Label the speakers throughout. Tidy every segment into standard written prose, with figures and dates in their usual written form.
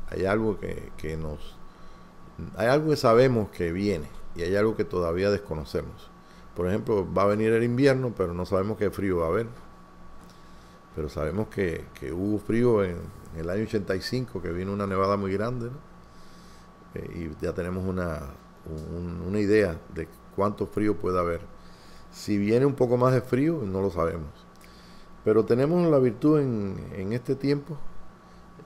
Speaker 1: hay algo hay algo que sabemos que viene y hay algo que todavía desconocemos. Por ejemplo, va a venir el invierno, pero no sabemos qué frío va a haber. Pero sabemos que hubo frío en el año 85, que vino una nevada muy grande, ¿no? Y ya tenemos una idea de cuánto frío puede haber. Si viene un poco más de frío, no lo sabemos. Pero tenemos la virtud en este tiempo,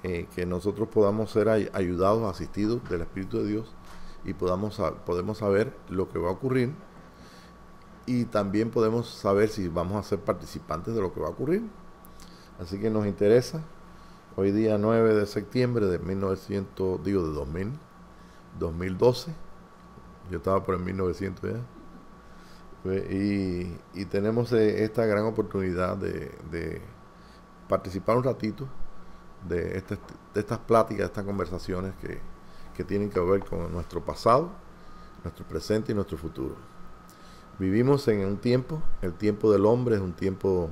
Speaker 1: que nosotros podamos ser ayudados, asistidos del Espíritu de Dios y podemos saber lo que va a ocurrir, y también podemos saber si vamos a ser participantes de lo que va a ocurrir. Así que nos interesa, hoy día 9 de septiembre de 2012, yo estaba por el 1900 ya, y tenemos esta gran oportunidad de participar un ratito de estas pláticas, de estas conversaciones que tienen que ver con nuestro pasado, nuestro presente y nuestro futuro. Vivimos en un tiempo, el tiempo del hombre es un tiempo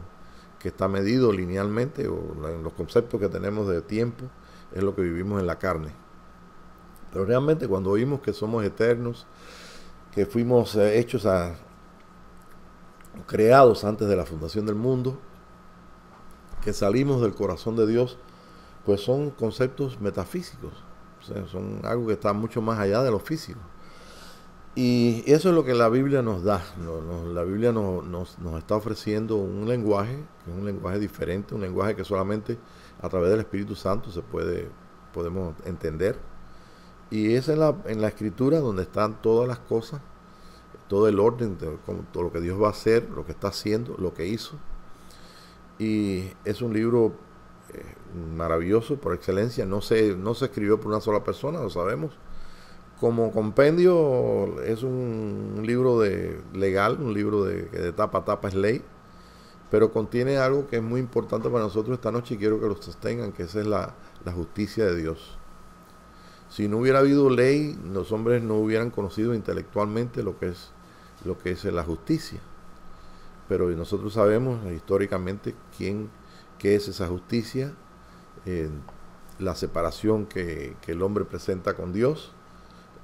Speaker 1: que está medido linealmente, o en los conceptos que tenemos de tiempo, es lo que vivimos en la carne. Pero realmente cuando oímos que somos eternos, que fuimos creados antes de la fundación del mundo, que salimos del corazón de Dios, pues son conceptos metafísicos, o sea, son algo que está mucho más allá de lo físico. Y eso es lo que la Biblia nos da. La Biblia nos está ofreciendo un lenguaje, que es un lenguaje diferente, un lenguaje que solamente a través del Espíritu Santo podemos entender. Y es en la Escritura donde están todas las cosas, todo el orden, todo lo que Dios va a hacer, lo que está haciendo, lo que hizo. Y es un libro maravilloso por excelencia. No se escribió por una sola persona, lo sabemos. Como compendio es un libro legal, un libro de tapa a tapa es ley, pero contiene algo que es muy importante para nosotros esta noche y quiero que lo sostengan, que esa es la justicia de Dios. Si no hubiera habido ley, los hombres no hubieran conocido intelectualmente lo que es la justicia. Pero nosotros sabemos históricamente qué es esa justicia, la separación que el hombre presenta con Dios,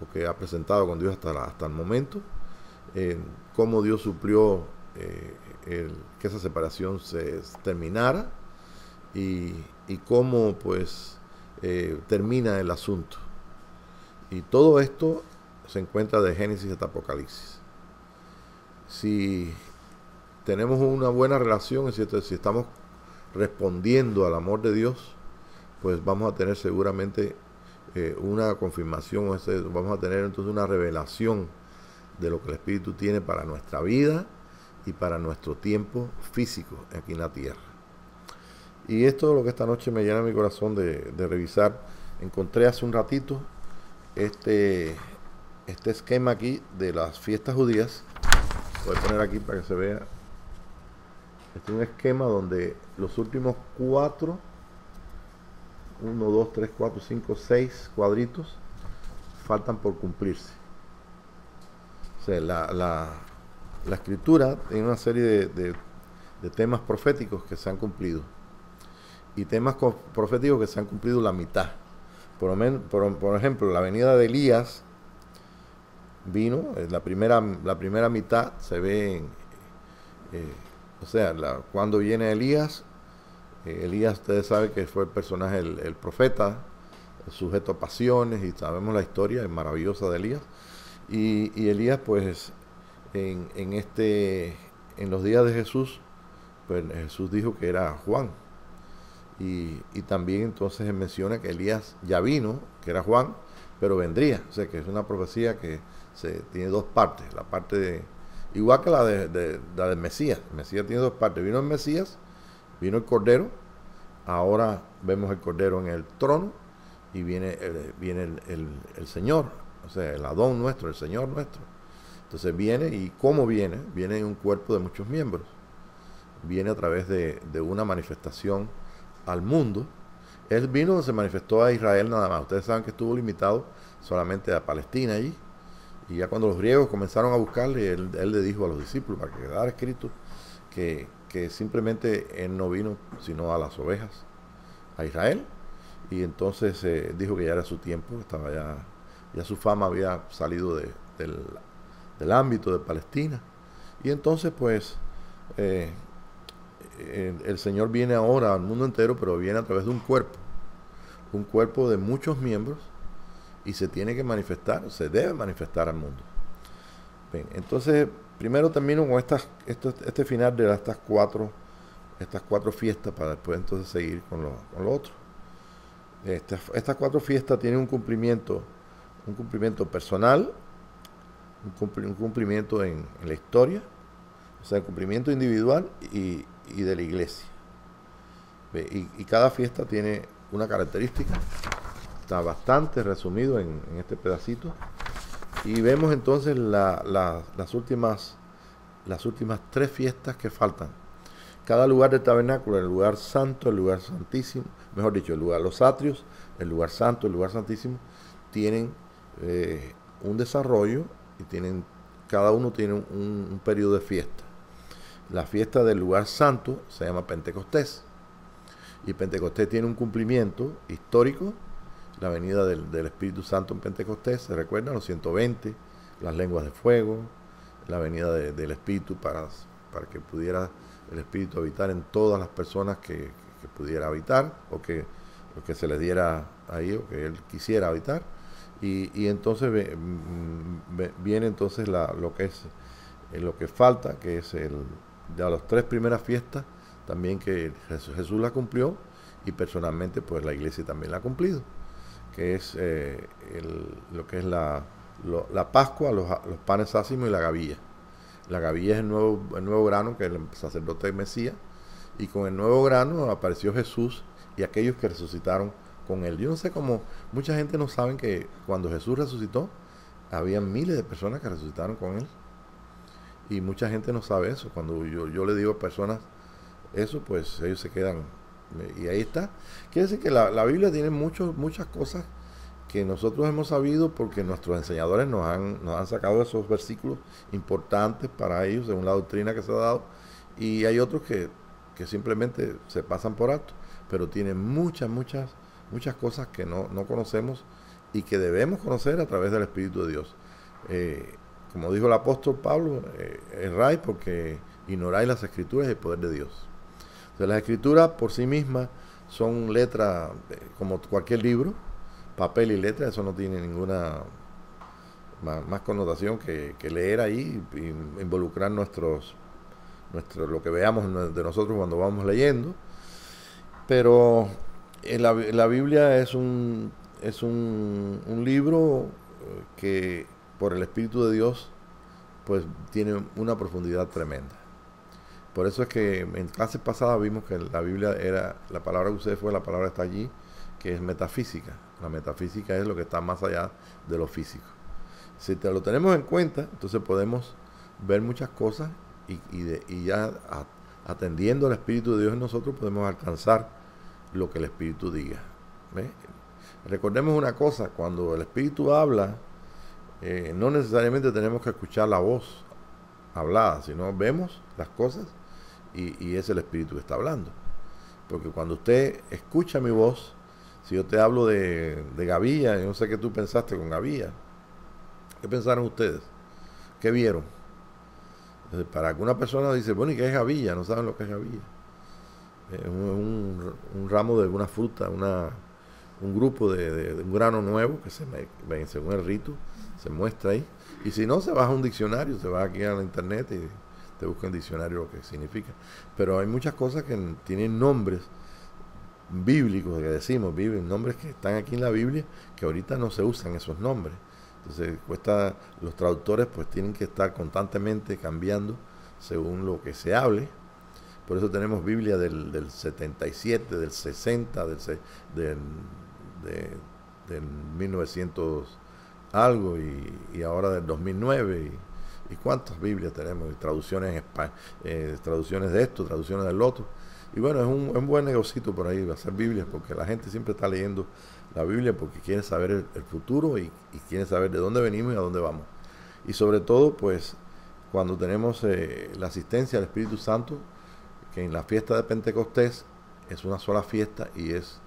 Speaker 1: o que ha presentado con Dios hasta el momento, cómo Dios suplió que esa separación se terminara, y cómo pues termina el asunto. Y todo esto se encuentra de Génesis hasta Apocalipsis. Si tenemos una buena relación, es cierto, si estamos respondiendo al amor de Dios, pues vamos a tener seguramente una confirmación, vamos a tener entonces una revelación de lo que el Espíritu tiene para nuestra vida y para nuestro tiempo físico aquí en la tierra. Y esto es lo que esta noche me llena mi corazón de revisar. Encontré hace un ratito este esquema aquí de las fiestas judías. Voy a poner aquí para que se vea. Este es un esquema donde los últimos 1, 2, 3, 4, 5, 6 cuadritos faltan por cumplirse. O sea, la escritura tiene una serie de temas proféticos que se han cumplido, y temas proféticos que se han cumplido la mitad. Por ejemplo, la venida de Elías vino, la primera mitad se ve cuando viene Elías. Elías, ustedes saben que fue el personaje, el profeta, sujeto a pasiones, y sabemos la historia maravillosa de Elías. Y Elías, pues, en los días de Jesús, pues Jesús dijo que era Juan. Y también entonces él menciona que Elías ya vino, que era Juan, pero vendría. O sea, que es una profecía que tiene dos partes. La parte igual que la del Mesías. El Mesías tiene dos partes. Vino el Mesías, vino el Cordero, ahora vemos el Cordero en el trono, y viene el Señor, o sea, el Adón nuestro, el Señor nuestro. Entonces viene, y ¿cómo viene? Viene en un cuerpo de muchos miembros. Viene a través de una manifestación al mundo. Él vino, se manifestó a Israel nada más. Ustedes saben que estuvo limitado solamente a Palestina allí. Y ya cuando los griegos comenzaron a buscarle, él le dijo a los discípulos, para que quedara escrito, que simplemente él no vino sino a las ovejas, a Israel. y entonces dijo que ya era su tiempo, estaba ya su fama había salido del ámbito de Palestina. Y entonces pues el Señor viene ahora al mundo entero, pero viene a través de un cuerpo de muchos miembros, y se tiene que manifestar, se debe manifestar al mundo. Bien, entonces primero termino con este final de estas cuatro fiestas, para después entonces seguir con lo otro. Estas 4 fiestas tienen un cumplimiento personal, un cumplimiento en la historia, o sea, el cumplimiento individual y de la iglesia. Y cada fiesta tiene una característica, está bastante resumido en este pedacito, y vemos entonces las últimas 3 fiestas que faltan. Cada lugar del tabernáculo, el lugar santo, el lugar santísimo, mejor dicho, los atrios, el lugar santo, el lugar santísimo, tienen un desarrollo, y cada uno tiene un periodo de fiesta. La fiesta del lugar santo se llama Pentecostés, y Pentecostés tiene un cumplimiento histórico, la venida del Espíritu Santo en Pentecostés, se recuerdan los 120, las lenguas de fuego, la venida del Espíritu para que pudiera el Espíritu habitar en todas las personas que pudiera habitar, o que se les diera ahí, o que Él quisiera habitar. Y entonces viene entonces lo que falta, que es de las 3 primeras fiestas, también que Jesús la cumplió, y personalmente pues la iglesia también la ha cumplido, que es lo que es la Pascua, los panes ácimos y la gavilla. La gavilla es el nuevo grano, que es el sacerdote Mesías, y con el nuevo grano apareció Jesús y aquellos que resucitaron con él. Yo no sé cómo mucha gente no sabe que cuando Jesús resucitó, había miles de personas que resucitaron con él, y mucha gente no sabe eso. Cuando yo le digo a personas eso, pues ellos se quedan, y ahí está. Quiere decir que la Biblia tiene muchas cosas que nosotros hemos sabido porque nuestros enseñadores nos han sacado esos versículos importantes para ellos, según la doctrina que se ha dado, y hay otros que simplemente se pasan por alto, pero tienen muchas cosas que no conocemos, y que debemos conocer a través del Espíritu de Dios. Como dijo el apóstol Pablo, erráis porque ignoráis las Escrituras y el poder de Dios. Entonces, las Escrituras por sí mismas son letras, como cualquier libro, papel y letra. Eso no tiene ninguna más connotación que leer ahí y involucrar lo que veamos de nosotros cuando vamos leyendo. Pero la Biblia es un libro que por el Espíritu de Dios pues tiene una profundidad tremenda. Por eso es que en clases pasadas vimos que la Biblia la palabra que usted fue, la palabra está allí, que es metafísica. La metafísica es lo que está más allá de lo físico. Si lo tenemos en cuenta, entonces podemos ver muchas cosas, y ya atendiendo al Espíritu de Dios en nosotros podemos alcanzar lo que el Espíritu diga. ¿Ve? Recordemos una cosa: cuando el Espíritu habla, no necesariamente tenemos que escuchar la voz hablada, sino vemos las cosas, y es el Espíritu que está hablando. Porque cuando usted escucha mi voz, si yo te hablo de gavilla, yo no sé qué tú pensaste con gavilla. ¿Qué pensaron ustedes? ¿Qué vieron? Entonces, para alguna persona dice, bueno, ¿y qué es gavilla? No saben lo que es gavilla. Es un ramo de una fruta, un grupo de un grano nuevo que según el rito se muestra ahí. Y si no, se baja un diccionario, se va aquí a la internet y te busca en diccionario lo que significa. Pero hay muchas cosas que tienen nombres bíblicos, que decimos, nombres que están aquí en la Biblia, que ahorita no se usan esos nombres. Entonces los traductores pues tienen que estar constantemente cambiando según lo que se hable. Por eso tenemos Biblia del 77, del 60, del 1900 algo, y ahora del 2009, y cuántas Biblias tenemos, y traducciones en España, traducciones de esto, traducciones del otro. Y bueno, es un buen negocito por ahí hacer Biblias, porque la gente siempre está leyendo la Biblia porque quiere saber el futuro, y quiere saber de dónde venimos y a dónde vamos. Y sobre todo, pues, cuando tenemos la asistencia del Espíritu Santo, que en la fiesta de Pentecostés es una sola fiesta, y es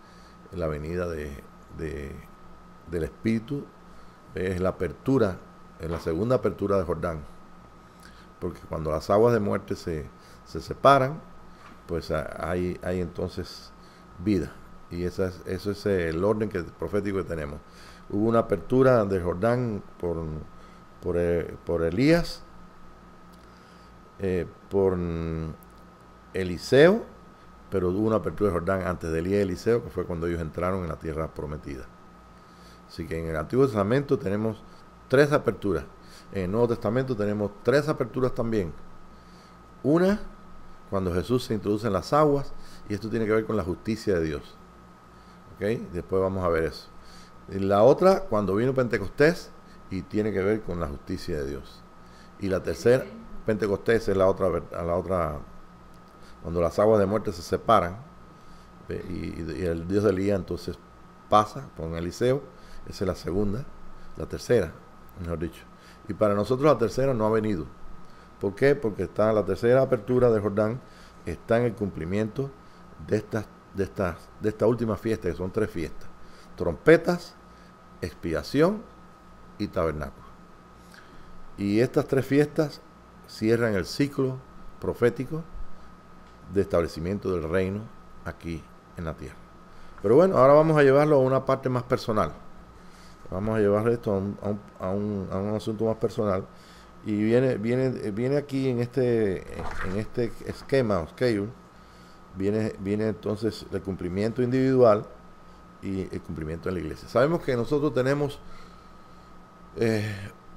Speaker 1: la venida del Espíritu, es la apertura, es la segunda apertura de Jordán. Porque cuando las aguas de muerte se separan, pues hay entonces vida. Y eso es el orden profético que tenemos. Hubo una apertura de Jordán por Elías, por Eliseo, pero hubo una apertura de Jordán antes de Elías y Eliseo, que fue cuando ellos entraron en la tierra prometida. Así que en el Antiguo Testamento tenemos 3 aperturas. En el Nuevo Testamento tenemos 3 aperturas también. Una, cuando Jesús se introduce en las aguas, y esto tiene que ver con la justicia de Dios. ¿Ok? Después vamos a ver eso. Y la otra, cuando vino Pentecostés, y tiene que ver con la justicia de Dios. Y la tercera, Pentecostés, es la otra, cuando las aguas de muerte se separan, y el Dios de Elías entonces pasa con Eliseo. Esa es la segunda, la tercera, mejor dicho. Y para nosotros la tercera no ha venido. ¿Por qué? Porque está la tercera apertura de Jordán, está en el cumplimiento de esta última fiesta, que son 3 fiestas: trompetas, expiación y tabernáculo. Y estas 3 fiestas cierran el ciclo profético de establecimiento del reino aquí en la tierra. Pero bueno, ahora vamos a llevarlo a una parte más personal. Vamos a llevar esto a un asunto más personal. Y viene aquí en este esquema o schedule, viene entonces el cumplimiento individual y el cumplimiento en la iglesia. Sabemos que nosotros tenemos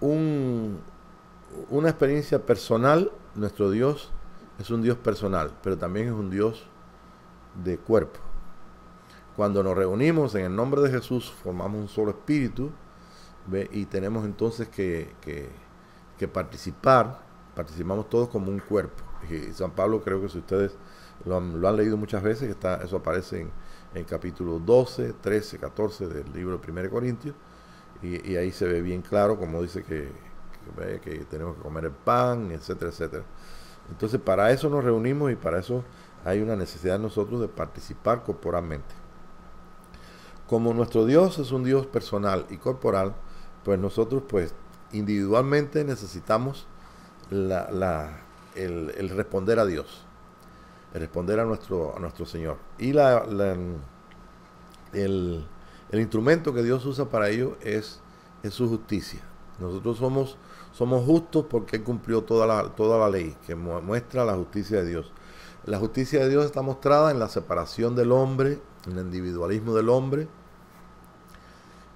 Speaker 1: una experiencia personal. Nuestro Dios es un Dios personal, pero también es un Dios de cuerpo. Cuando nos reunimos en el nombre de Jesús, formamos un solo espíritu, ¿ve? Y tenemos entonces que participamos todos como un cuerpo. Y San Pablo, creo que si ustedes lo han leído muchas veces, eso aparece en capítulo 12, 13, 14 del libro de 1 Corintios, y ahí se ve bien claro como dice que tenemos que comer el pan, etcétera, etcétera. Entonces, para eso nos reunimos y para eso hay una necesidad de nosotros de participar corporalmente. Como nuestro Dios es un Dios personal y corporal, pues nosotros pues individualmente necesitamos el responder a Dios, el responder a nuestro Señor. Y el instrumento que Dios usa para ello es su justicia. Nosotros somos justos porque Él cumplió toda la ley, que muestra la justicia de Dios. La justicia de Dios está mostrada en la separación del hombre, en el individualismo del hombre,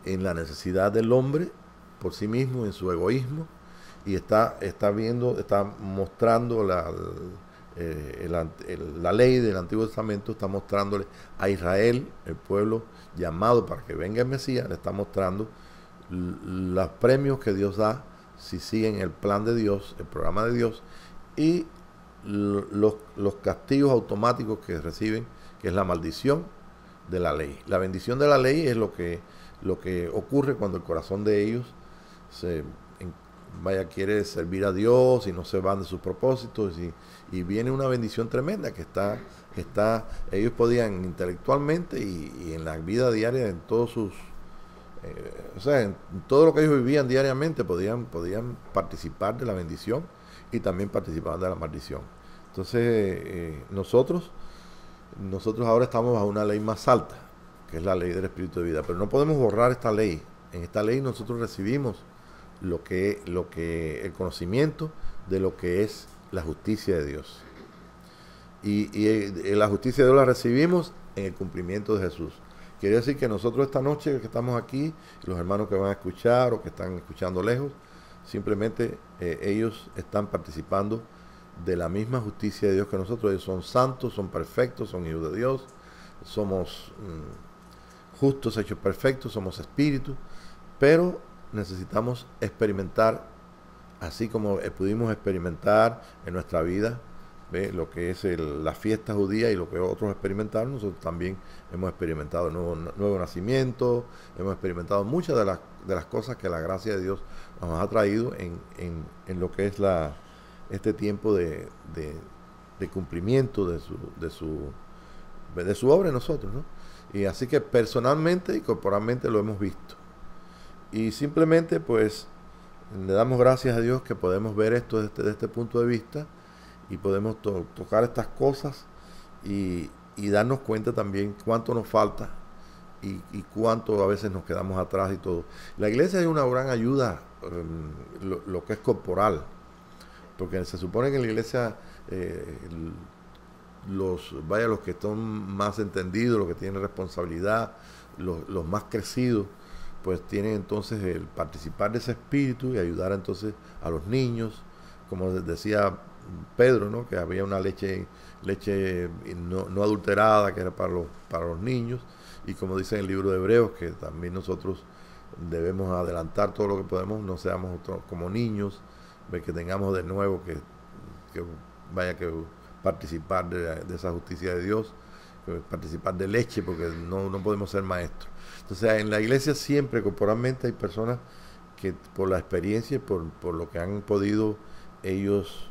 Speaker 1: en la necesidad del hombre por sí mismo, en su egoísmo, y está mostrando la ley del Antiguo Testamento, está mostrándole a Israel, el pueblo llamado para que venga el Mesías, le está mostrando los premios que Dios da si siguen el plan de Dios, el programa de Dios, y los castigos automáticos que reciben, que es la maldición de la ley. La bendición de la ley es lo que ocurre cuando el corazón de ellos quiere servir a Dios y no se van de sus propósitos, y viene una bendición tremenda que ellos podían intelectualmente y en la vida diaria, en todos sus en todo lo que ellos vivían diariamente podían participar de la bendición y también participar de la maldición. Entonces nosotros ahora estamos bajo una ley más alta, que es la ley del Espíritu de vida, pero no podemos borrar esta ley. En esta ley nosotros recibimos el conocimiento de lo que es la justicia de Dios, y la justicia de Dios la recibimos en el cumplimiento de Jesús. Quiere decir que nosotros esta noche que estamos aquí, los hermanos que van a escuchar o que están escuchando lejos, simplemente ellos están participando de la misma justicia de Dios que nosotros. Ellos son santos, son perfectos, son hijos de Dios, somos justos, hechos perfectos, somos espíritus, pero necesitamos experimentar, así como pudimos experimentar en nuestra vida, lo que es la fiesta judía y lo que otros experimentaron. Nosotros también hemos experimentado el nuevo nacimiento, hemos experimentado muchas de las cosas que la gracia de Dios nos ha traído en lo que es este tiempo de cumplimiento de su obra en nosotros, ¿no? Y así que personalmente y corporalmente lo hemos visto. Y simplemente pues le damos gracias a Dios que podemos ver esto desde este punto de vista y podemos tocar estas cosas y darnos cuenta también cuánto nos falta y cuánto a veces nos quedamos atrás y todo. La iglesia es una gran ayuda, lo que es corporal, porque se supone que en la iglesia los que están más entendidos, los que tienen responsabilidad, los más crecidos, pues tienen entonces el participar de ese espíritu y ayudar entonces a los niños, como decía Pedro, ¿no? Que había una leche no adulterada que era para los niños, y como dice en el libro de Hebreos, que también nosotros debemos adelantar todo lo que podemos, no seamos como niños, que tengamos de nuevo que participar de esa justicia de Dios, participar de leche, porque no podemos ser maestros. Entonces en la iglesia siempre corporalmente hay personas que por la experiencia y por lo que han podido ellos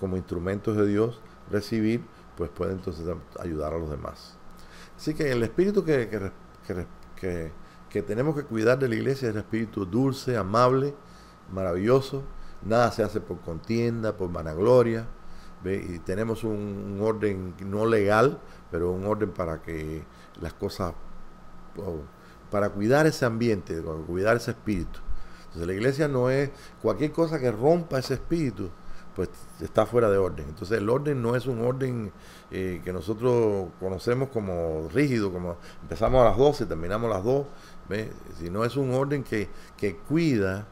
Speaker 1: como instrumentos de Dios recibir, pues pueden entonces ayudar a los demás. Así que el espíritu que tenemos que cuidar de la iglesia es el espíritu dulce, amable, maravilloso. Nada se hace por contienda, por vanagloria, ¿ve? Y tenemos un orden no legal, pero un orden para que las cosas, para cuidar ese ambiente, para cuidar ese espíritu. Entonces la iglesia no es cualquier cosa que rompa ese espíritu, pues está fuera de orden. Entonces el orden no es un orden que nosotros conocemos como rígido, como empezamos a las 12 y terminamos a las 2, ¿ve? Sino es un orden que cuida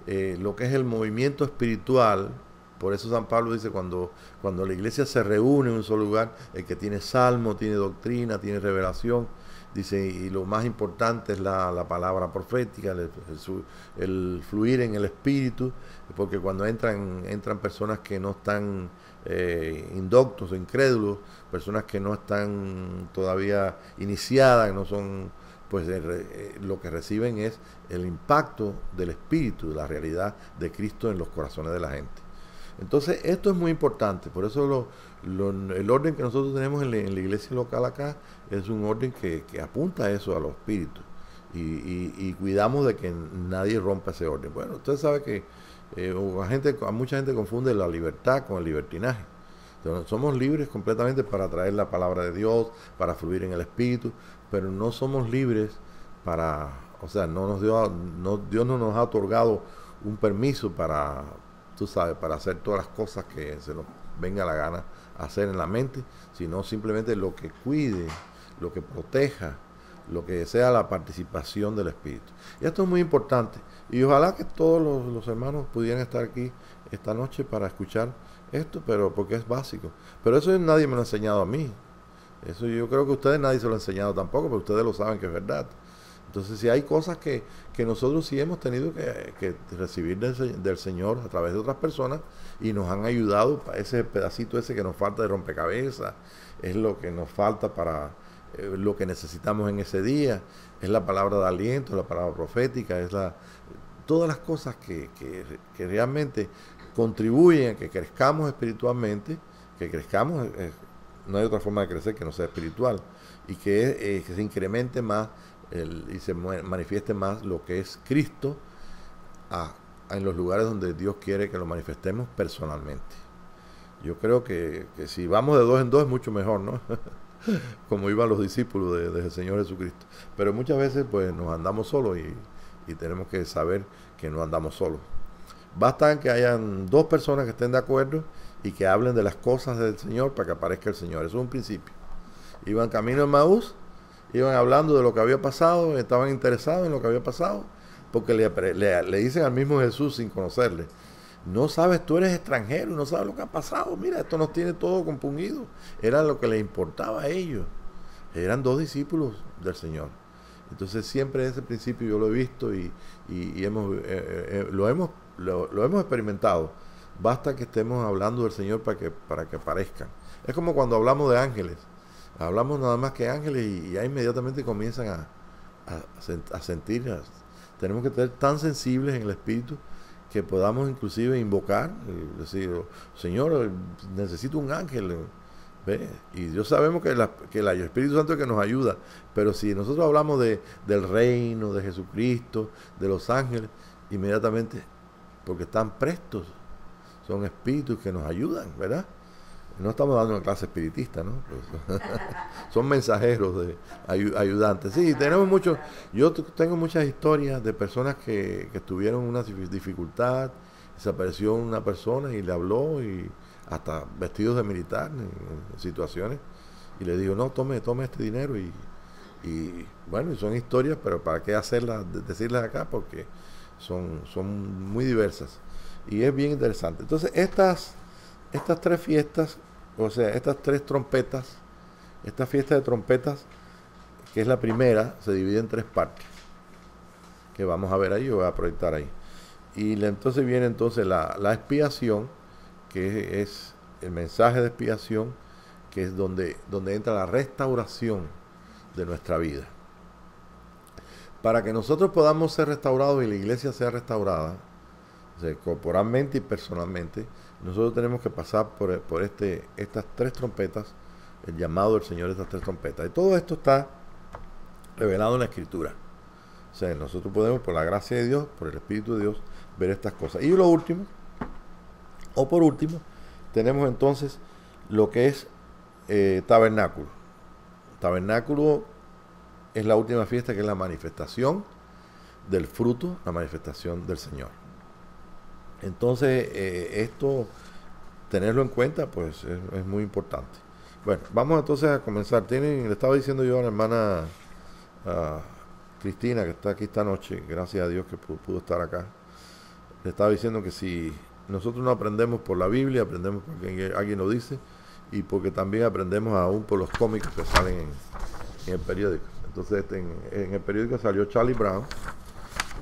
Speaker 1: lo que es el movimiento espiritual. Por eso San Pablo dice, cuando la iglesia se reúne en un solo lugar, el que tiene salmo, tiene doctrina, tiene revelación, dice, y lo más importante es la palabra profética, el fluir en el espíritu, porque cuando entran personas que no están indoctos o incrédulos, personas que no están todavía iniciadas, que no son, pues lo que reciben es el impacto del espíritu, de la realidad de Cristo en los corazones de la gente. Entonces esto es muy importante, por eso el orden que nosotros tenemos en la iglesia local acá es un orden que apunta a eso, a los espíritus, y cuidamos de que nadie rompa ese orden. Bueno, usted sabe que mucha gente confunde la libertad con el libertinaje. Entonces, somos libres completamente para traer la palabra de Dios, para fluir en el espíritu, pero no somos libres o sea, Dios no nos ha otorgado un permiso para, tú sabes, para hacer todas las cosas que se nos venga la gana hacer en la mente, sino simplemente lo que cuide, lo que proteja, lo que sea la participación del Espíritu. Y esto es muy importante. Y ojalá que todos los hermanos pudieran estar aquí esta noche para escuchar esto, pero porque es básico. Pero eso nadie me lo ha enseñado a mí. Eso yo creo que a ustedes nadie se lo ha enseñado tampoco, pero ustedes lo saben que es verdad. Entonces, si hay cosas que nosotros sí hemos tenido que recibir del Señor a través de otras personas y nos han ayudado, ese pedacito ese que nos falta de rompecabezas, es lo que nos falta para lo que necesitamos en ese día, es la palabra de aliento, la palabra profética, todas las cosas que realmente contribuyen a que crezcamos espiritualmente, que crezcamos, no hay otra forma de crecer que no sea espiritual, y que se incremente más y se manifieste más lo que es Cristo en los lugares donde Dios quiere que lo manifestemos personalmente. Yo creo que si vamos de dos en dos es mucho mejor, ¿no? Como iban los discípulos del Señor Jesucristo. Pero muchas veces pues nos andamos solos y tenemos que saber que no andamos solos. Basta que hayan dos personas que estén de acuerdo y que hablen de las cosas del Señor para que aparezca el Señor. Eso es un principio. Iban camino a Emaús, iban hablando de lo que había pasado, estaban interesados en lo que había pasado, porque le dicen al mismo Jesús sin conocerle, no sabes, tú eres extranjero, no sabes lo que ha pasado, mira, esto nos tiene todo compungido. Era lo que les importaba a ellos. Eran dos discípulos del Señor. Entonces siempre ese principio yo lo he visto y lo hemos experimentado. Basta que estemos hablando del Señor para que aparezcan. Es como cuando hablamos de ángeles. Hablamos nada más que ángeles y ya inmediatamente comienzan a sentir. Tenemos que ser tan sensibles en el espíritu que podamos inclusive invocar, decir, Señor, necesito un ángel. ¿Ve? Y Dios sabemos que, el Espíritu Santo es el que nos ayuda, pero si nosotros hablamos del reino, de Jesucristo, de los ángeles, inmediatamente, porque están prestos, son espíritus que nos ayudan, ¿verdad? No estamos dando una clase espiritista, ¿no? Pues, son mensajeros, ayudantes. Sí, tenemos muchos. Yo tengo muchas historias de personas que tuvieron una dificultad, se apareció una persona y le habló, y hasta vestidos de militar en situaciones, y le digo, no, tome este dinero, y bueno, y son historias, pero ¿para qué decirlas acá? Porque son muy diversas y es bien interesante. Entonces estas tres fiestas, o sea, estas tres trompetas, esta fiesta de trompetas, que es la primera, se divide en tres partes, que vamos a ver ahí, yo voy a proyectar ahí. Y entonces viene la expiación, que es el mensaje de expiación, que es donde entra la restauración de nuestra vida. Para que nosotros podamos ser restaurados y la iglesia sea restaurada, o sea, corporalmente y personalmente, nosotros tenemos que pasar por estas tres trompetas, el llamado del Señor de estas tres trompetas. Y todo esto está revelado en la Escritura. O sea, nosotros podemos, por la gracia de Dios, por el Espíritu de Dios, ver estas cosas. Y por último, tenemos entonces lo que es tabernáculo. Tabernáculo es la última fiesta, que es la manifestación del fruto, la manifestación del Señor. Entonces, esto, tenerlo en cuenta, pues es muy importante. Bueno, vamos entonces a comenzar. Le estaba diciendo yo a la hermana Cristina, que está aquí esta noche, gracias a Dios que pudo estar acá, le estaba diciendo que si nosotros no aprendemos por la Biblia, aprendemos porque alguien lo dice, y porque también aprendemos aún por los cómicos que salen en el periódico. Entonces, en el periódico salió Charlie Brown,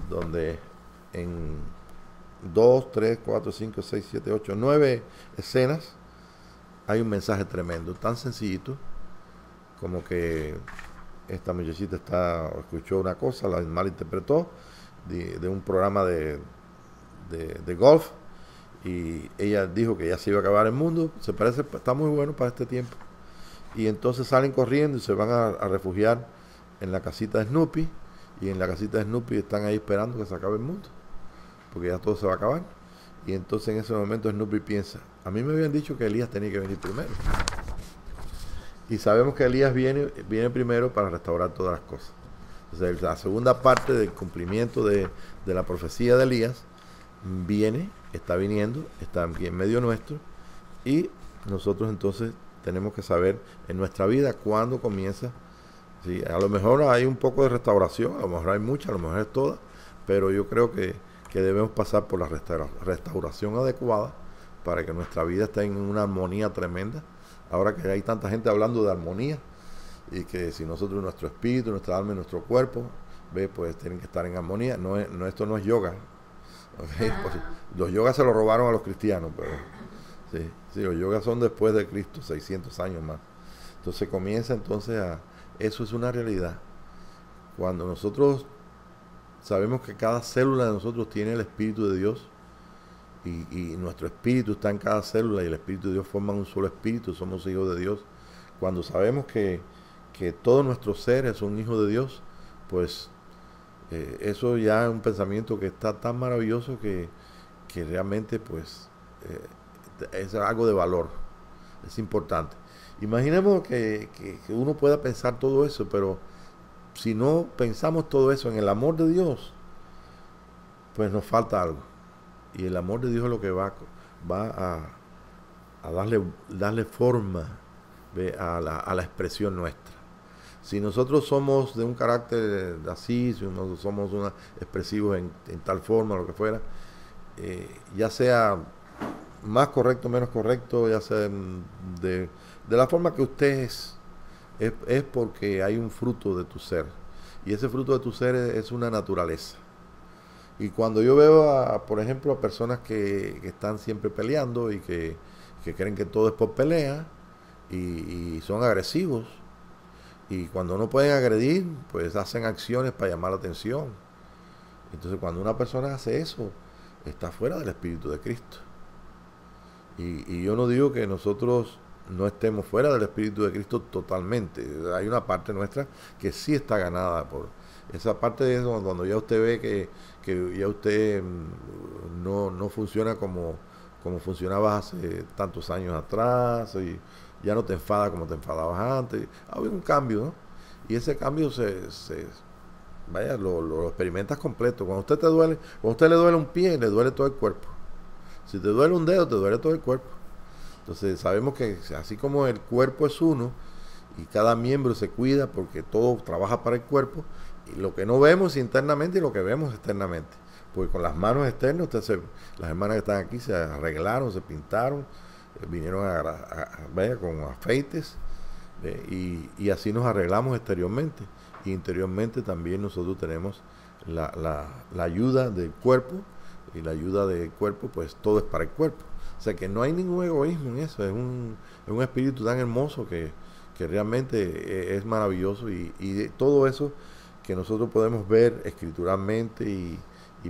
Speaker 1: donde en 2, 3, 4, 5, 6, 7, 8, 9 escenas hay un mensaje tremendo, tan sencillito como que esta muchachita escuchó una cosa, la malinterpretó de un programa de golf, y ella dijo que ya se iba a acabar el mundo. Está muy bueno para este tiempo. Y entonces salen corriendo y se van a refugiar en la casita de Snoopy, y en la casita de Snoopy están ahí esperando que se acabe el mundo, porque ya todo se va a acabar. Y entonces en ese momento Snoopy piensa, a mí me habían dicho que Elías tenía que venir primero, y sabemos que Elías viene primero para restaurar todas las cosas. Entonces la segunda parte del cumplimiento de la profecía de Elías está viniendo, está aquí en medio nuestro, y nosotros entonces tenemos que saber en nuestra vida cuándo comienza. ¿Sí? A lo mejor hay un poco de restauración, a lo mejor hay mucha, a lo mejor es toda, pero yo creo que debemos pasar por la restauración adecuada para que nuestra vida esté en una armonía tremenda. Ahora que hay tanta gente hablando de armonía, y que si nosotros, nuestro espíritu, nuestra alma y nuestro cuerpo, pues tienen que estar en armonía. Esto no es yoga. ¿Okay? Pues, los yogas se lo robaron a los cristianos, pero sí, los yogas son después de Cristo, 600 años más. Entonces comienza eso es una realidad. Cuando nosotros sabemos que cada célula de nosotros tiene el Espíritu de Dios, y nuestro espíritu está en cada célula, y el Espíritu de Dios forman un solo espíritu, somos hijos de Dios. Cuando sabemos que todo nuestro ser es un hijo de Dios, pues eso ya es un pensamiento que está tan maravilloso que realmente pues es algo de valor, es importante. Imaginemos que uno pueda pensar todo eso, pero si no pensamos todo eso en el amor de Dios, pues nos falta algo. Y el amor de Dios es lo que va a darle forma a la expresión nuestra. Si nosotros somos de un carácter así, si somos expresivos en tal forma, lo que fuera, ya sea más correcto, menos correcto, ya sea de la forma que usted es porque hay un fruto de tu ser. Y ese fruto de tu ser es una naturaleza. Y cuando yo veo, por ejemplo, a personas que están siempre peleando y que creen que todo es por pelea, y son agresivos, y cuando no pueden agredir, pues hacen acciones para llamar la atención. Entonces, cuando una persona hace eso, está fuera del Espíritu de Cristo. Y yo no digo que nosotros no estemos fuera del Espíritu de Cristo totalmente. Hay una parte nuestra que sí está ganada por esa parte de eso, cuando ya usted ve que ya usted no funciona como funcionaba hace tantos años atrás, y ya no te enfada como te enfadabas antes. Ha habido un cambio, ¿no? Y ese cambio vaya, lo experimentas completo. Cuando a usted le duele un pie, le duele todo el cuerpo. Si te duele un dedo, te duele todo el cuerpo. Entonces sabemos que así como el cuerpo es uno y cada miembro se cuida porque todo trabaja para el cuerpo, y lo que no vemos internamente y lo que vemos externamente. Porque con las manos externas, las hermanas que están aquí se arreglaron, se pintaron, vinieron vaya, con afeites, y así nos arreglamos exteriormente. Y interiormente también nosotros tenemos la ayuda del cuerpo, y la ayuda del cuerpo, pues todo es para el cuerpo. O sea que no hay ningún egoísmo en eso, es un espíritu tan hermoso que realmente es maravilloso, y de todo eso que nosotros podemos ver escrituralmente y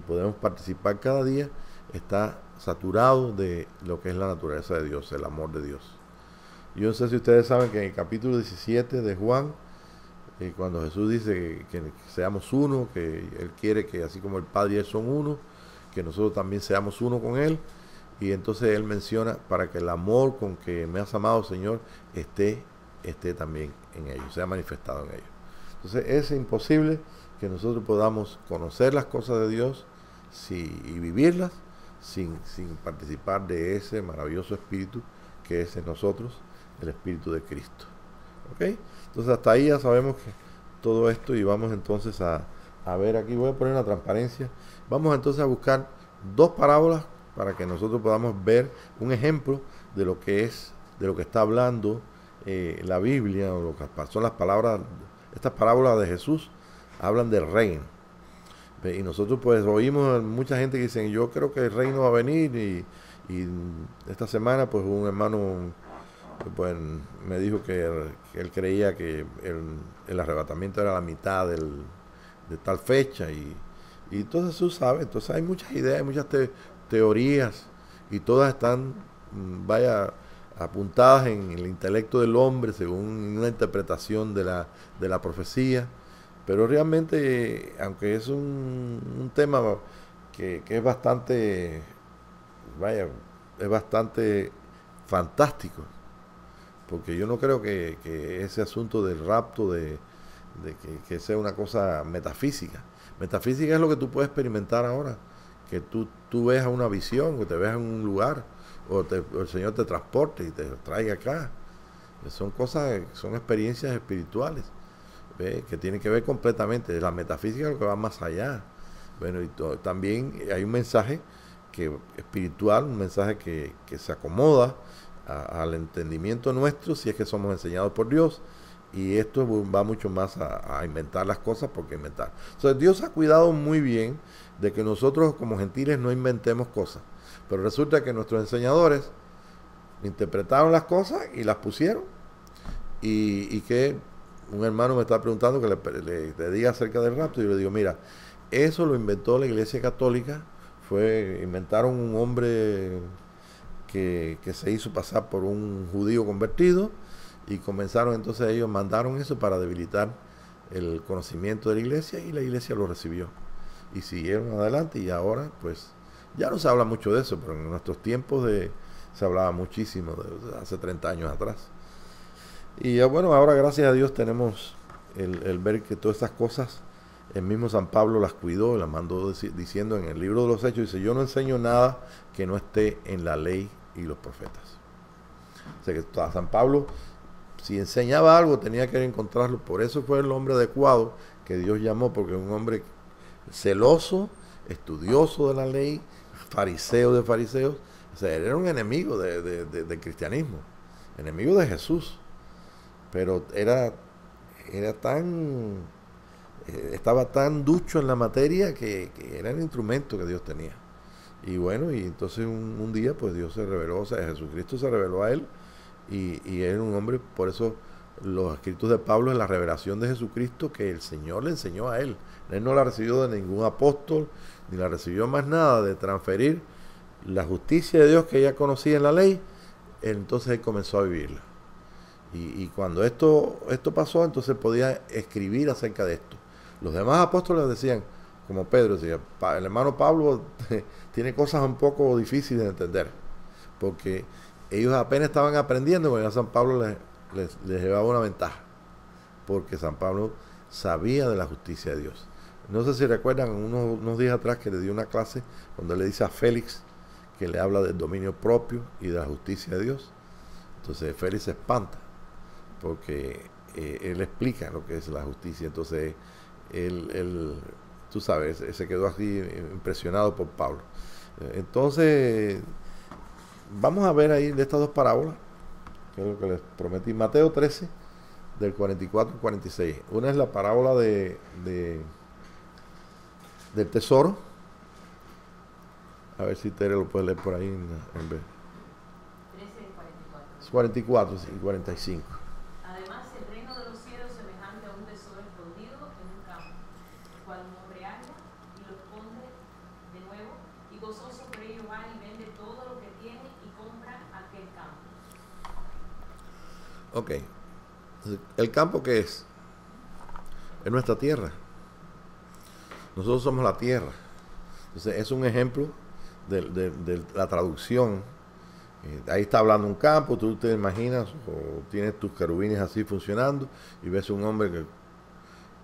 Speaker 1: podemos participar cada día, está saturado de lo que es la naturaleza de Dios, el amor de Dios. Yo no sé si ustedes saben que en el capítulo 17 de Juan, cuando Jesús dice que seamos uno, que Él quiere que así como el Padre y Él son uno, que nosotros también seamos uno con Él. Y entonces Él menciona, para que el amor con que me has amado, Señor, esté también en ellos, sea manifestado en ellos. Entonces es imposible que nosotros podamos conocer las cosas de Dios y vivirlas sin participar de ese maravilloso espíritu que es en nosotros, el Espíritu de Cristo. ¿Ok? Entonces hasta ahí ya sabemos que todo esto, y vamos entonces a ver aquí, voy a poner una transparencia. Vamos entonces a buscar dos parábolas para que nosotros podamos ver un ejemplo de lo que está hablando la Biblia, o lo que son las palabras. Estas parábolas de Jesús hablan del reino. Y nosotros pues oímos mucha gente que dice, yo creo que el reino va a venir, y esta semana pues un hermano pues me dijo que él creía que el arrebatamiento era la mitad de tal fecha, y entonces tú sabes, entonces hay muchas ideas, hay muchas teorías, y todas están, vaya, apuntadas en el intelecto del hombre según una interpretación de la profecía. Pero realmente, aunque es un tema que es bastante, vaya, es bastante fantástico, porque yo no creo que ese asunto del rapto, de que sea una cosa metafísica. Metafísica es lo que tú puedes experimentar ahora, que tú veas una visión, que te veas en un lugar, o el Señor te transporte y te traiga acá. Son cosas, son experiencias espirituales, ¿ve? Que tienen que ver completamente. La metafísica es lo que va más allá. Bueno, y también hay un mensaje espiritual, un mensaje que se acomoda al entendimiento nuestro, si es que somos enseñados por Dios. Y esto va mucho más a inventar las cosas, porque inventar. Entonces Dios ha cuidado muy bien de que nosotros como gentiles no inventemos cosas. Pero resulta que nuestros enseñadores interpretaron las cosas y las pusieron. Y que un hermano me está preguntando que le diga acerca del rapto, y yo le digo, mira, eso lo inventó la Iglesia Católica. Inventaron un hombre que se hizo pasar por un judío convertido, y comenzaron entonces, ellos mandaron eso para debilitar el conocimiento de la Iglesia, y la Iglesia lo recibió y siguieron adelante. Y ahora pues ya no se habla mucho de eso, pero en nuestros tiempos se hablaba muchísimo, de hace 30 años atrás. Y bueno, ahora gracias a Dios tenemos el ver que todas estas cosas, el mismo San Pablo las cuidó, las mandó diciendo en el libro de los Hechos, dice, yo no enseño nada que no esté en la ley y los profetas. O sea que San Pablo, si enseñaba algo, tenía que encontrarlo. Por eso fue el hombre adecuado que Dios llamó, porque es un hombre celoso, estudioso de la ley, fariseo de fariseos. O sea, él era un enemigo del cristianismo, enemigo de Jesús. Pero estaba tan ducho en la materia que era el instrumento que Dios tenía. Y bueno, y entonces un día pues Dios se reveló, o sea, Jesucristo se reveló a él, y él era un hombre. Por eso los escritos de Pablo es la revelación de Jesucristo que el Señor le enseñó a él. Él no la recibió de ningún apóstol, ni la recibió más nada, de transferir la justicia de Dios que ella conocía en la ley. Entonces él comenzó a vivirla. Y cuando esto pasó, entonces podía escribir acerca de esto. Los demás apóstoles decían, como Pedro decía, el hermano Pablo tiene cosas un poco difíciles de entender, porque ellos apenas estaban aprendiendo, porque a San Pablo les llevaba una ventaja, porque San Pablo sabía de la justicia de Dios. No sé si recuerdan unos días atrás que le dio una clase donde le dice a Félix que le habla del dominio propio y de la justicia de Dios. Entonces Félix se espanta porque él explica lo que es la justicia. Entonces él tú sabes, se quedó así impresionado por Pablo. Entonces vamos a ver ahí de estas dos parábolas, que es lo que les prometí. Mateo 13, del 44 al 46. Una es la parábola del tesoro. A ver si Tere lo puede leer por ahí en vez.
Speaker 2: 13 y 44.
Speaker 1: 44 y 45.
Speaker 2: Además, el reino de los cielos es semejante a un tesoro escondido en un campo, el cual un hombre halla y lo esconde de nuevo, y gozoso por ello va y vende todo lo que tiene y compra aquel campo.
Speaker 1: Ok. ¿El campo qué es? Es nuestra tierra. Nosotros somos la tierra. Entonces es un ejemplo de la traducción. Ahí está hablando un campo, tú te imaginas, o tienes tus querubines así funcionando, y ves un hombre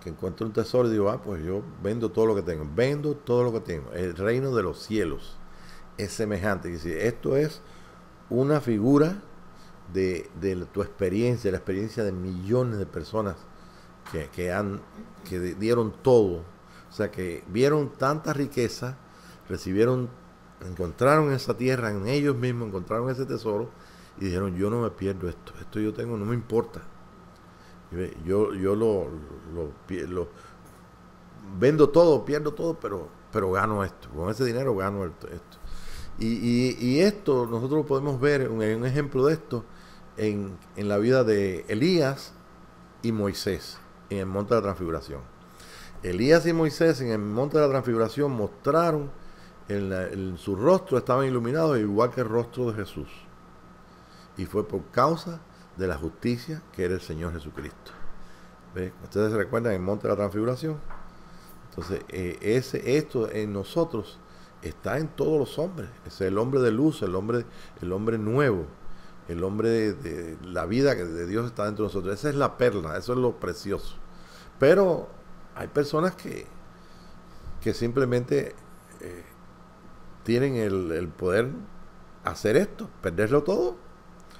Speaker 1: que encuentra un tesoro y digo, pues yo vendo todo lo que tengo. Vendo todo lo que tengo. El reino de los cielos es semejante. Es decir, esto es una figura de tu experiencia, la experiencia de millones de personas que dieron todo. O sea, que vieron tanta riqueza, encontraron esa tierra en ellos mismos, encontraron ese tesoro y dijeron, yo no me pierdo esto yo tengo, no me importa. Yo lo vendo todo, pierdo todo, pero gano esto. Con ese dinero gano esto. Y esto nosotros podemos ver un ejemplo de esto en la vida de Elías y Moisés en el monte de la transfiguración. Elías y Moisés en el monte de la transfiguración mostraron en su rostro, estaban iluminados igual que el rostro de Jesús, y fue por causa de la justicia que era el Señor Jesucristo. ¿Ve? Ustedes se recuerdan el monte de la transfiguración. Entonces esto en nosotros está en todos los hombres. Es el hombre de luz, el hombre nuevo, el hombre de la vida de Dios está dentro de nosotros. Esa es la perla, eso es lo precioso. Pero hay personas que simplemente tienen el poder hacer esto, perderlo todo.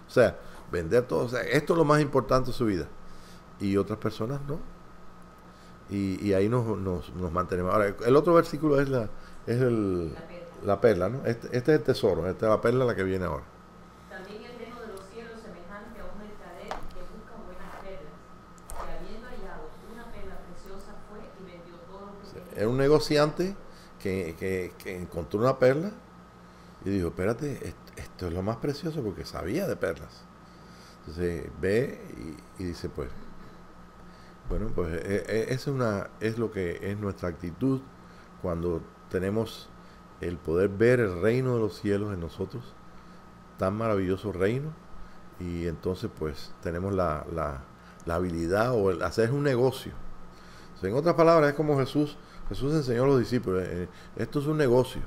Speaker 1: O sea, vender todo. O sea, esto es lo más importante de su vida. Y otras personas no. Y ahí nos mantenemos. Ahora, el otro versículo es la perla, ¿no? Este es el tesoro, esta es la perla la que viene ahora.
Speaker 2: También el reino de los cielos es semejante a un mercader que busca buenas perlas, que habiendo hallado una perla preciosa fue y vendió todo lo que tenía.
Speaker 1: Era un negociante que encontró una perla y dijo, espérate, esto es lo más precioso, porque sabía de perlas. Entonces ve y dice, pues, bueno, pues es lo que es nuestra actitud cuando tenemos el poder ver el reino de los cielos en nosotros, tan maravilloso reino, y entonces pues tenemos la habilidad o el hacer un negocio. O sea, en otras palabras, es como Jesús enseñó a los discípulos, esto es un negocio.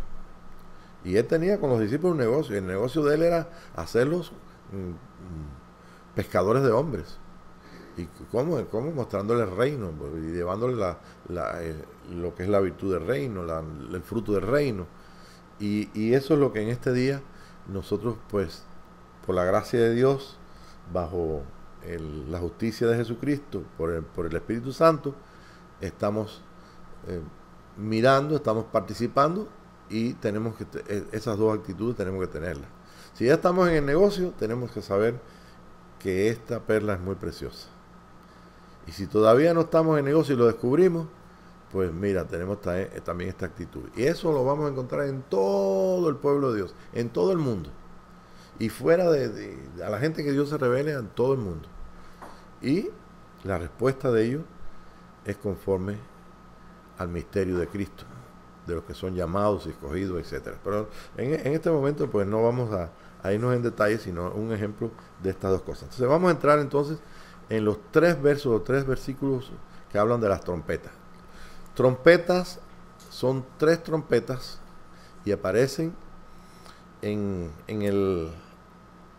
Speaker 1: Y él tenía con los discípulos un negocio, y el negocio de él era hacerlos pescadores de hombres. ¿Y cómo? Mostrándoles el reino, y llevándoles lo que es la virtud del reino, el fruto del reino. Y eso es lo que en este día nosotros, pues, por la gracia de Dios, bajo la justicia de Jesucristo, por el Espíritu Santo, estamos mirando, estamos participando, y tenemos que esas dos actitudes tenemos que tenerlas. Si ya estamos en el negocio, tenemos que saber que esta perla es muy preciosa. Y si todavía no estamos en el negocio y lo descubrimos, pues mira, tenemos también esta actitud. Y eso lo vamos a encontrar en todo el pueblo de Dios, en todo el mundo. Y fuera a la gente que Dios se revele, en todo el mundo. Y la respuesta de ellos es conforme al misterio de Cristo, de los que son llamados, escogidos, etcétera. Pero en este momento pues no vamos ahí no es en detalle, sino un ejemplo de estas dos cosas. Entonces vamos a entrar entonces en los 3 versos o 3 versículos que hablan de las trompetas. Trompetas son 3 trompetas y aparecen en el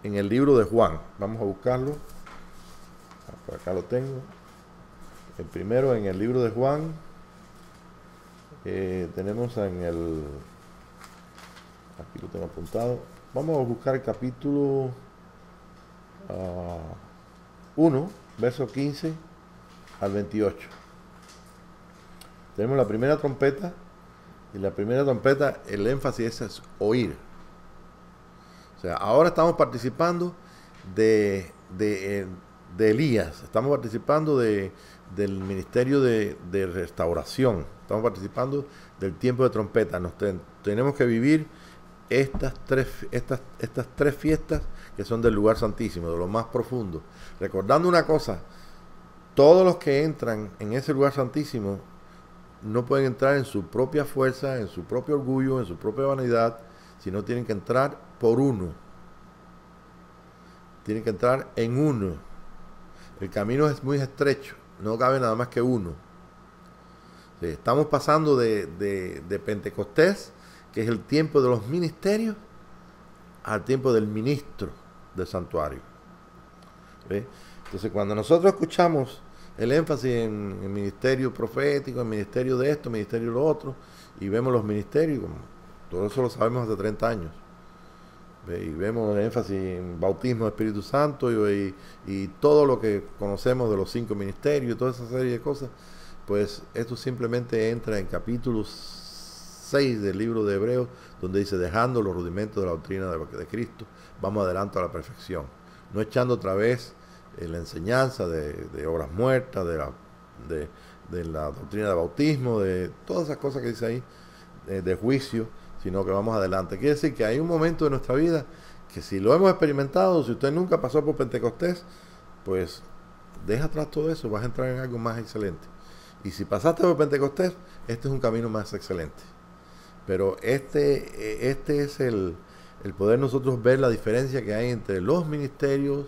Speaker 1: libro de Juan. Vamos a buscarlo. Por acá lo tengo. El primero en el libro de Juan. Tenemos aquí lo tengo apuntado. Vamos a buscar el capítulo 1, verso 15 al 28. Tenemos la primera trompeta, y la primera trompeta, el énfasis es oír. O sea, ahora estamos participando de Elías, estamos participando del ministerio de restauración, estamos participando del tiempo de trompeta. Tenemos que vivir estas tres fiestas que son del lugar santísimo, de lo más profundo. Recordando una cosa, todos los que entran en ese lugar santísimo no pueden entrar en su propia fuerza, en su propio orgullo, en su propia vanidad, sino tienen que entrar por uno. Tienen que entrar en uno. El camino es muy estrecho, no cabe nada más que uno. Sí, estamos pasando de Pentecostés, que es el tiempo de los ministerios, al tiempo del ministro del santuario. ¿Sí? Entonces, cuando nosotros escuchamos el énfasis en el ministerio profético, el ministerio de esto, el ministerio de lo otro, y vemos los ministerios, como todo eso lo sabemos hace 30 años, y vemos el énfasis en bautismo del Espíritu Santo y todo lo que conocemos de los 5 ministerios y toda esa serie de cosas, pues esto simplemente entra en capítulo 6 del libro de Hebreos, donde dice: dejando los rudimentos de la doctrina de Cristo, vamos adelante a la perfección, no echando otra vez la enseñanza de obras muertas, de la doctrina de bautismo, de todas esas cosas que dice ahí, de juicio, sino que vamos adelante. Quiere decir que hay un momento de nuestra vida que, si lo hemos experimentado, si usted nunca pasó por Pentecostés, pues deja atrás todo eso, vas a entrar en algo más excelente. Y si pasaste por Pentecostés, este es un camino más excelente. Pero este es el poder nosotros ver la diferencia que hay entre los ministerios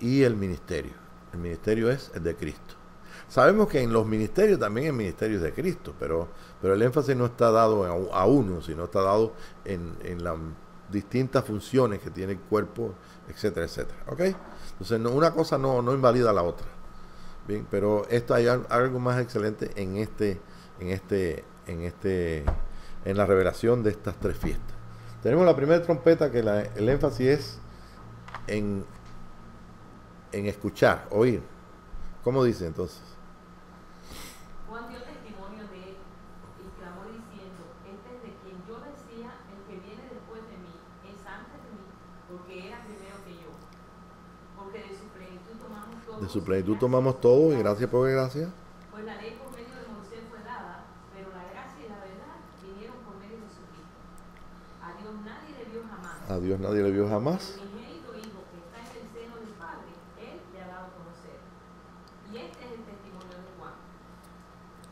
Speaker 1: y el ministerio. El ministerio es el de Cristo. Sabemos que en los ministerios también hay ministerios de Cristo, pero el énfasis no está dado a uno, sino está dado en las distintas funciones que tiene el cuerpo, etcétera, etcétera. ¿Ok? Entonces, una cosa no invalida a la otra. Bien, pero esto hay algo más excelente en la revelación de estas 3 fiestas. Tenemos la primera trompeta, que el énfasis es en escuchar, oír. ¿Cómo dice entonces?
Speaker 2: Juan dio testimonio de él y clamó diciendo: este es de quien yo decía, el que viene después de mí es antes de mí, porque era primero que yo. Porque de su plenitud tomamos todo.
Speaker 1: De su plenitud tomamos todo, y gracia por gracia.
Speaker 2: Pues la ley por medio de Moisés fue dada, pero la gracia y la verdad vinieron por medio de Jesucristo. A Dios nadie le vio jamás.
Speaker 1: A Dios nadie le vio jamás.
Speaker 2: El unigénito Hijo que está en el seno del Padre, Él le ha dado a conocer. Y este es el testimonio de Juan.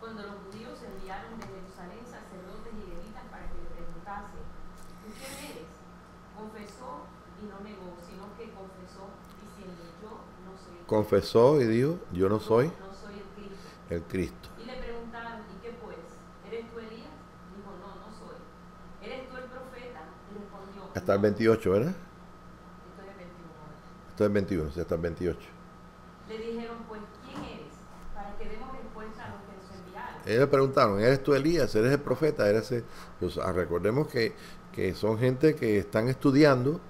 Speaker 2: Cuando los judíos enviaron de Jerusalén sacerdotes y levitas para que le preguntasen: ¿tú quién eres? Confesó y no negó, sino que confesó diciendo: yo no soy el Cristo.
Speaker 1: Confesó y dijo: yo no soy
Speaker 2: No soy el Cristo.
Speaker 1: el Cristo.
Speaker 2: Y le preguntaron: ¿y qué pues? ¿Eres tú Elías? Dijo: no, no soy. ¿Eres tú el profeta? Y respondió:
Speaker 1: Hasta el
Speaker 2: no.
Speaker 1: 28, ¿verdad?
Speaker 2: Esto es el 21.
Speaker 1: Esto es el 21, sí, hasta el 28.
Speaker 2: Le dijeron: pues, ¿quién eres? Para que demos respuesta a los que nos enviaron.
Speaker 1: Ellos le preguntaron: ¿eres tú Elías? ¿Eres el profeta? Pues, recordemos que son gente que están estudiando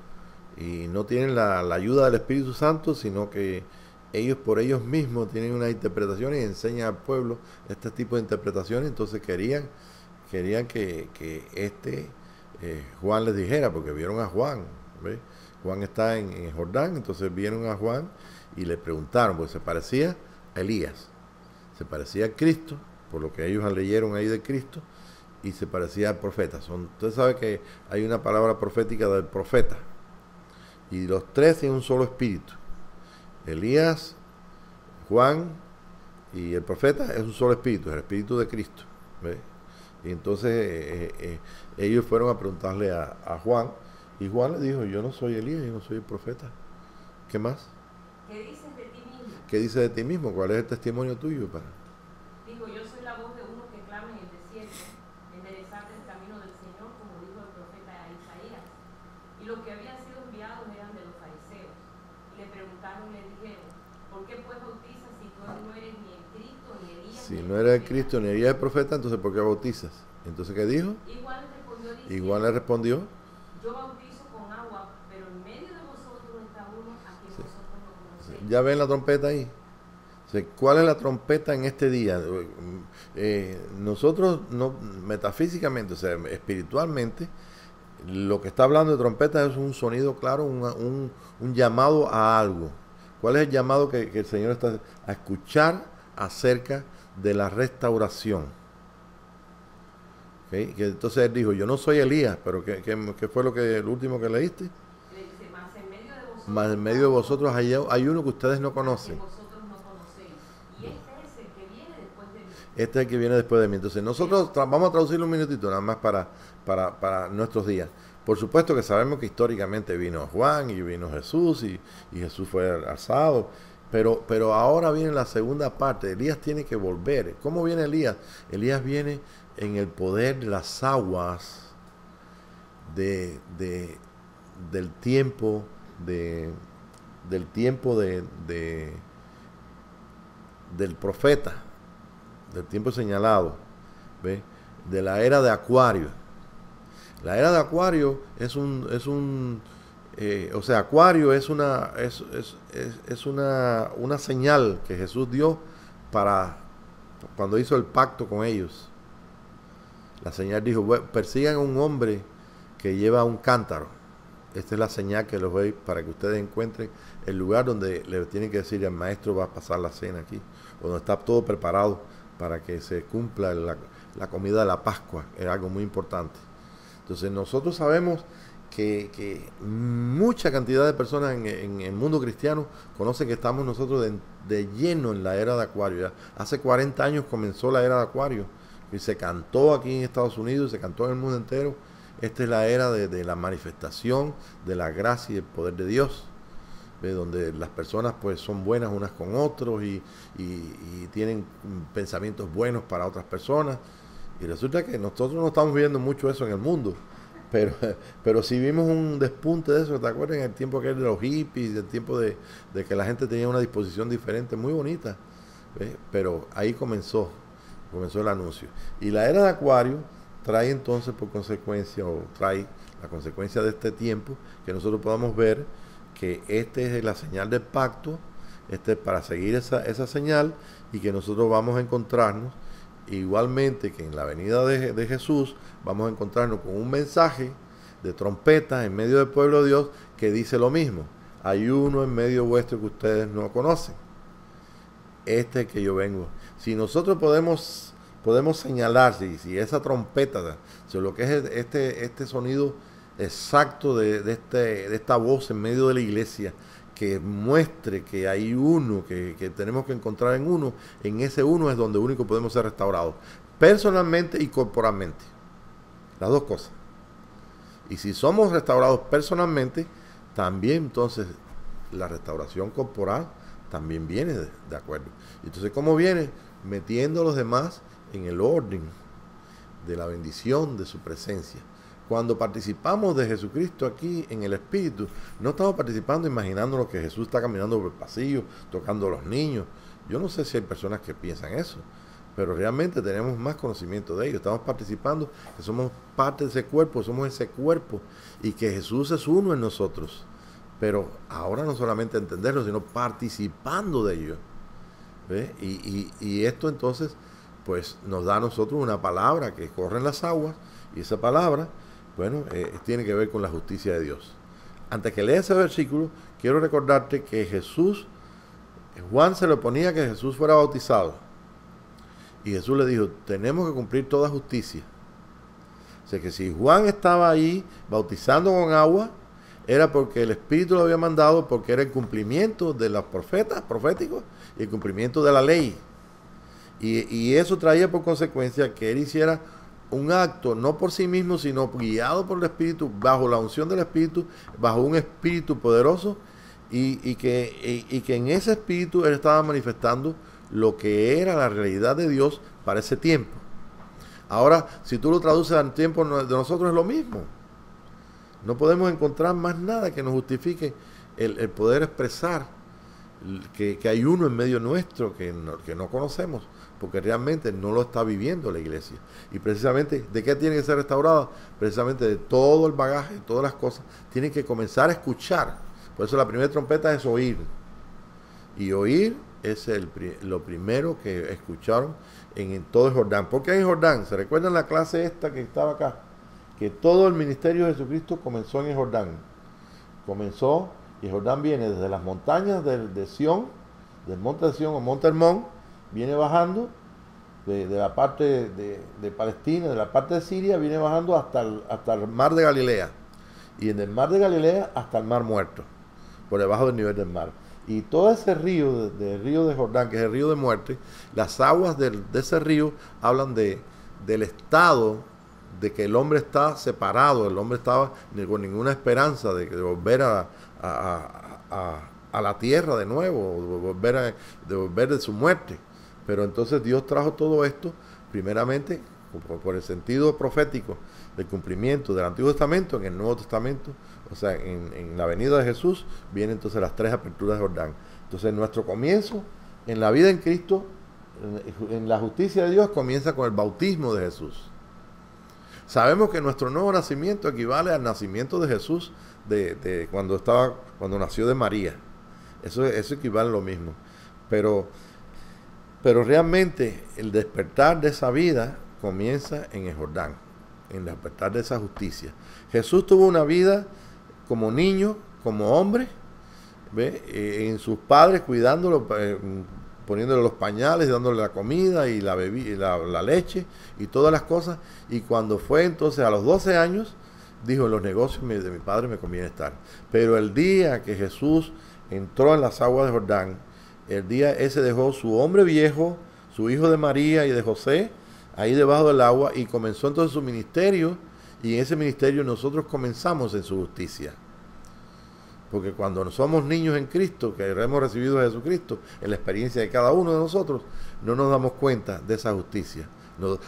Speaker 1: y no tienen la ayuda del Espíritu Santo, sino que ellos por ellos mismos tienen unas interpretaciones y enseñan al pueblo este tipo de interpretaciones. Entonces querían que Juan les dijera, porque vieron a Juan, ¿ves? Juan está en Jordán, entonces vieron a Juan y le preguntaron, porque se parecía a Elías, se parecía a Cristo, por lo que ellos leyeron ahí de Cristo, y se parecía al profeta. Usted sabe que hay una palabra profética del profeta, y los 3 tienen un solo espíritu. Elías, Juan y el profeta es un solo espíritu, el espíritu de Cristo. ¿Ves? Y entonces ellos fueron a preguntarle a Juan, Y Juan le dijo, yo no soy Elías, yo no soy el profeta. ¿Qué más?
Speaker 2: ¿Qué dices de ti mismo?
Speaker 1: ¿Qué dice de ti mismo? ¿Cuál es el testimonio tuyo?
Speaker 2: Dijo, yo soy la voz de uno que clama en el desierto, enderezad el camino del Señor, como dijo el profeta Isaías. Y los que habían sido enviados eran de los fariseos. Y le preguntaron y le dijeron, ¿por qué pues bautizas si tú no eres ni el Cristo, ni Elías?
Speaker 1: Si
Speaker 2: ni
Speaker 1: no eres el Cristo ni Elías el profeta, entonces ¿por qué bautizas? Entonces, ¿qué dijo?
Speaker 2: Igual respondió diciendo,
Speaker 1: Igual le respondió,
Speaker 2: yo bautizo con agua, pero en medio de vosotros está uno a quien vosotros no conocéis.
Speaker 1: ¿ya ven la trompeta ahí? ¿Cuál es la trompeta en este día? Nosotros, no, metafísicamente, o sea, espiritualmente, lo que está hablando de trompeta es un sonido claro, un llamado a algo. ¿Cuál es el llamado que el Señor está a escuchar acerca de la restauración? ¿Okay? Que entonces él dijo, yo no soy Elías, pero ¿qué fue el último que leíste?
Speaker 2: Le dice, más en medio de vosotros,
Speaker 1: Más en medio de vosotros hay uno que ustedes no conocen.
Speaker 2: que vosotros no conocéis. Y este es el que viene después de mí.
Speaker 1: Este es el que viene después de mí. Entonces nosotros vamos a traducirlo un minutito nada más para nuestros días. Por supuesto que sabemos que históricamente vino Juan y vino Jesús y Jesús fue alzado. Pero ahora viene la segunda parte. Elías tiene que volver. ¿Cómo viene Elías? Elías viene en el poder de las aguas del tiempo del profeta, del tiempo señalado, ¿ve? De la era de Acuario. La era de Acuario o sea, Acuario es una señal que Jesús dio para cuando hizo el pacto con ellos. La señal dijo, persigan a un hombre que lleva un cántaro. Esta es la señal que les doy para que ustedes encuentren el lugar donde le tienen que decir al maestro va a pasar la cena aquí, donde está todo preparado para que se cumpla la comida de la Pascua. Es algo muy importante. Entonces nosotros sabemos que mucha cantidad de personas en el mundo cristiano conocen que estamos nosotros de lleno en la era de Acuario. Ya hace 40 años comenzó la era de Acuario y se cantó aquí en Estados Unidos, se cantó en el mundo entero. Esta es la era de la manifestación de la gracia y el poder de Dios, ¿ve? Donde las personas pues son buenas unas con otros y tienen pensamientos buenos para otras personas. Y resulta que nosotros no estamos viendo mucho eso en el mundo, pero sí vimos un despunte de eso, ¿te acuerdas? En el tiempo que era de los hippies, el tiempo de que la gente tenía una disposición diferente, muy bonita, ¿ve? Pero ahí comenzó el anuncio. Y la era de Acuario trae entonces por consecuencia, o trae la consecuencia de este tiempo, que nosotros podamos ver que este es la señal del pacto, este es para seguir esa señal, y que nosotros vamos a encontrarnos, igualmente que en la venida de Jesús, vamos a encontrarnos con un mensaje de trompeta en medio del pueblo de Dios que dice lo mismo. Hay uno en medio vuestro que ustedes no conocen. Este es el que yo vengo. Si nosotros podemos señalar, si esa trompeta, si lo que es este sonido exacto de esta voz en medio de la iglesia, que muestre que hay uno, que tenemos que encontrar en uno, en ese uno es donde único podemos ser restaurados, personalmente y corporalmente. Las dos cosas. Y si somos restaurados personalmente, también entonces la restauración corporal también viene de acuerdo. Entonces, ¿cómo viene? Metiendo a los demás en el orden de la bendición de su presencia. Cuando participamos de Jesucristo aquí en el Espíritu, no estamos participando imaginándonos que Jesús está caminando por el pasillo, tocando a los niños. Yo no sé si hay personas que piensan eso, pero realmente tenemos más conocimiento de ello. Estamos participando, que somos parte de ese cuerpo, somos ese cuerpo, y que Jesús es uno en nosotros. Pero ahora no solamente entenderlo, sino participando de ello. ¿Ve? Y esto entonces pues nos da a nosotros una palabra que corre en las aguas, y esa palabra, bueno, tiene que ver con la justicia de Dios. Antes que lea ese versículo, quiero recordarte que Juan se le oponía que Jesús fuera bautizado, y Jesús le dijo, tenemos que cumplir toda justicia. O sea que si Juan estaba ahí bautizando con agua, era porque el Espíritu lo había mandado, porque era el cumplimiento de los proféticos y el cumplimiento de la ley. Y eso traía por consecuencia que él hiciera un acto no por sí mismo, sino guiado por el Espíritu, bajo la unción del Espíritu, bajo un Espíritu poderoso, y que en ese Espíritu él estaba manifestando lo que era la realidad de Dios para ese tiempo. Ahora, si tú lo traduces al tiempo de nosotros, es lo mismo. No podemos encontrar más nada que nos justifique el poder expresar que hay uno en medio nuestro que no conocemos, porque realmente no lo está viviendo la iglesia. Y precisamente, ¿de qué tiene que ser restaurada? Precisamente de todo el bagaje, de todas las cosas. Tienen que comenzar a escuchar. Por eso la primera trompeta es oír. Y oír es lo primero que escucharon en todo el Jordán. ¿Por qué en Jordán? ¿Se recuerdan la clase esta que estaba acá? Que todo el ministerio de Jesucristo comenzó en el Jordán. Comenzó, y Jordán viene desde las montañas de Sión, del monte de Sión o monte Hermón, viene bajando de la parte de Palestina, de la parte de Siria, viene bajando hasta el mar de Galilea. Y en el mar de Galilea hasta el mar Muerto, por debajo del nivel del mar. Y todo ese río, del río de Jordán, que es el río de muerte, las aguas de ese río hablan del estado de que el hombre está separado, el hombre estaba con ninguna esperanza de volver a la tierra de nuevo, de volver de su muerte. Pero entonces Dios trajo todo esto, primeramente, por el sentido profético del cumplimiento del Antiguo Testamento, en el Nuevo Testamento, o sea, en la venida de Jesús, vienen entonces las tres aperturas de Jordán. Entonces nuestro comienzo en la vida en Cristo, en la justicia de Dios, comienza con el bautismo de Jesús. Sabemos que nuestro nuevo nacimiento equivale al nacimiento de Jesús cuando nació de María. Eso equivale a lo mismo. Pero realmente el despertar de esa vida comienza en el Jordán, en el despertar de esa justicia. Jesús tuvo una vida como niño, como hombre, ¿ve? En sus padres, cuidándolo, poniéndole los pañales, dándole la comida y la leche y todas las cosas. Y cuando fue entonces a los 12 años, dijo: en los negocios de mi padre me conviene estar. Pero el día que Jesús entró en las aguas de Jordán, el día ese dejó su hombre viejo, su hijo de María y de José, ahí debajo del agua, y comenzó entonces su ministerio. Y en ese ministerio nosotros comenzamos en su justicia. Porque cuando somos niños en Cristo, que hemos recibido a Jesucristo, en la experiencia de cada uno de nosotros, no nos damos cuenta de esa justicia. Nos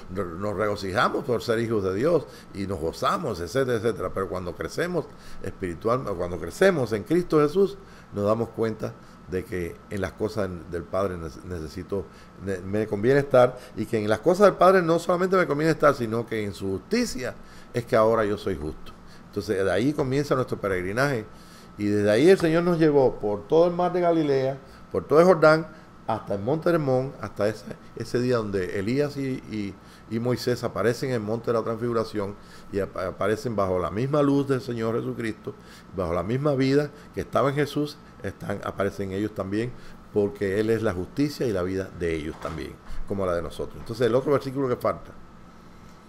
Speaker 1: regocijamos por ser hijos de Dios y nos gozamos, etcétera, etcétera. Pero cuando crecemos espiritualmente, cuando crecemos en Cristo Jesús, nos damos cuenta de que en las cosas del Padre me conviene estar, y que en las cosas del Padre no solamente me conviene estar, sino que en su justicia es que ahora yo soy justo. Entonces de ahí comienza nuestro peregrinaje, y desde ahí el Señor nos llevó por todo el mar de Galilea, por todo el Jordán, hasta el monte Hermón, hasta ese día donde Elías y Moisés aparecen en el monte de la transfiguración, y aparecen bajo la misma luz del Señor Jesucristo, bajo la misma vida que estaba en Jesús, aparecen ellos también, porque Él es la justicia y la vida de ellos también, como la de nosotros. Entonces el otro versículo que falta: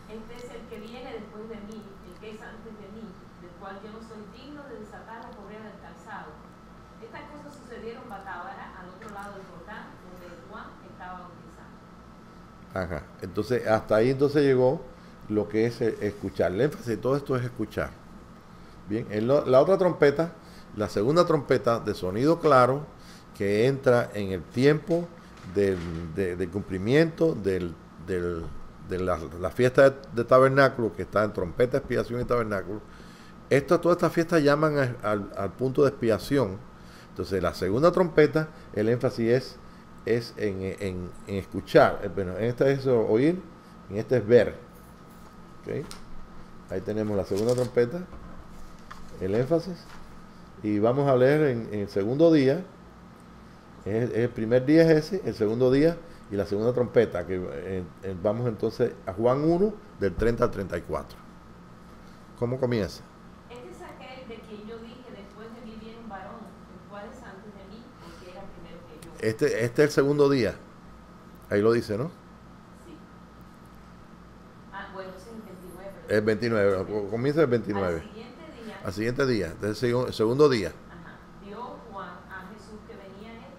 Speaker 2: Este es el que viene después de mí, el que es antes de mí, del cual yo no soy digno de desatar la correa del calzado. Estas cosas sucedieron Batábara, al otro lado del Jordán, donde Juan estaba bautizando.
Speaker 1: Ajá. Entonces hasta ahí entonces llegó lo que es escuchar. El énfasis de todo esto es escuchar. Bien, la otra trompeta, la segunda trompeta de sonido claro, que entra en el tiempo del cumplimiento de la fiesta de tabernáculo, que está en trompeta, expiación y tabernáculo. Todas estas fiestas llaman al punto de expiación. Entonces la segunda trompeta, el énfasis es en escuchar. Bueno, en esta es oír, en esta es ver. ¿Okay? Ahí tenemos la segunda trompeta, el énfasis. Y vamos a leer en el segundo día. El primer día es ese, el segundo día y la segunda trompeta, que vamos entonces a Juan 1, del 30 al 34. ¿Cómo comienza?
Speaker 2: Este es aquel de quien yo dije: después de mí viene un varón, el cual es antes de mí, porque era primero que yo.
Speaker 1: Este es el segundo día. Ahí lo dice, ¿no?
Speaker 2: Sí. Bueno, sí,
Speaker 1: El
Speaker 2: 29.
Speaker 1: 29, comienza el 29. Al siguiente día, el segundo día.
Speaker 2: Ajá. Vio Juan a Jesús que venía a él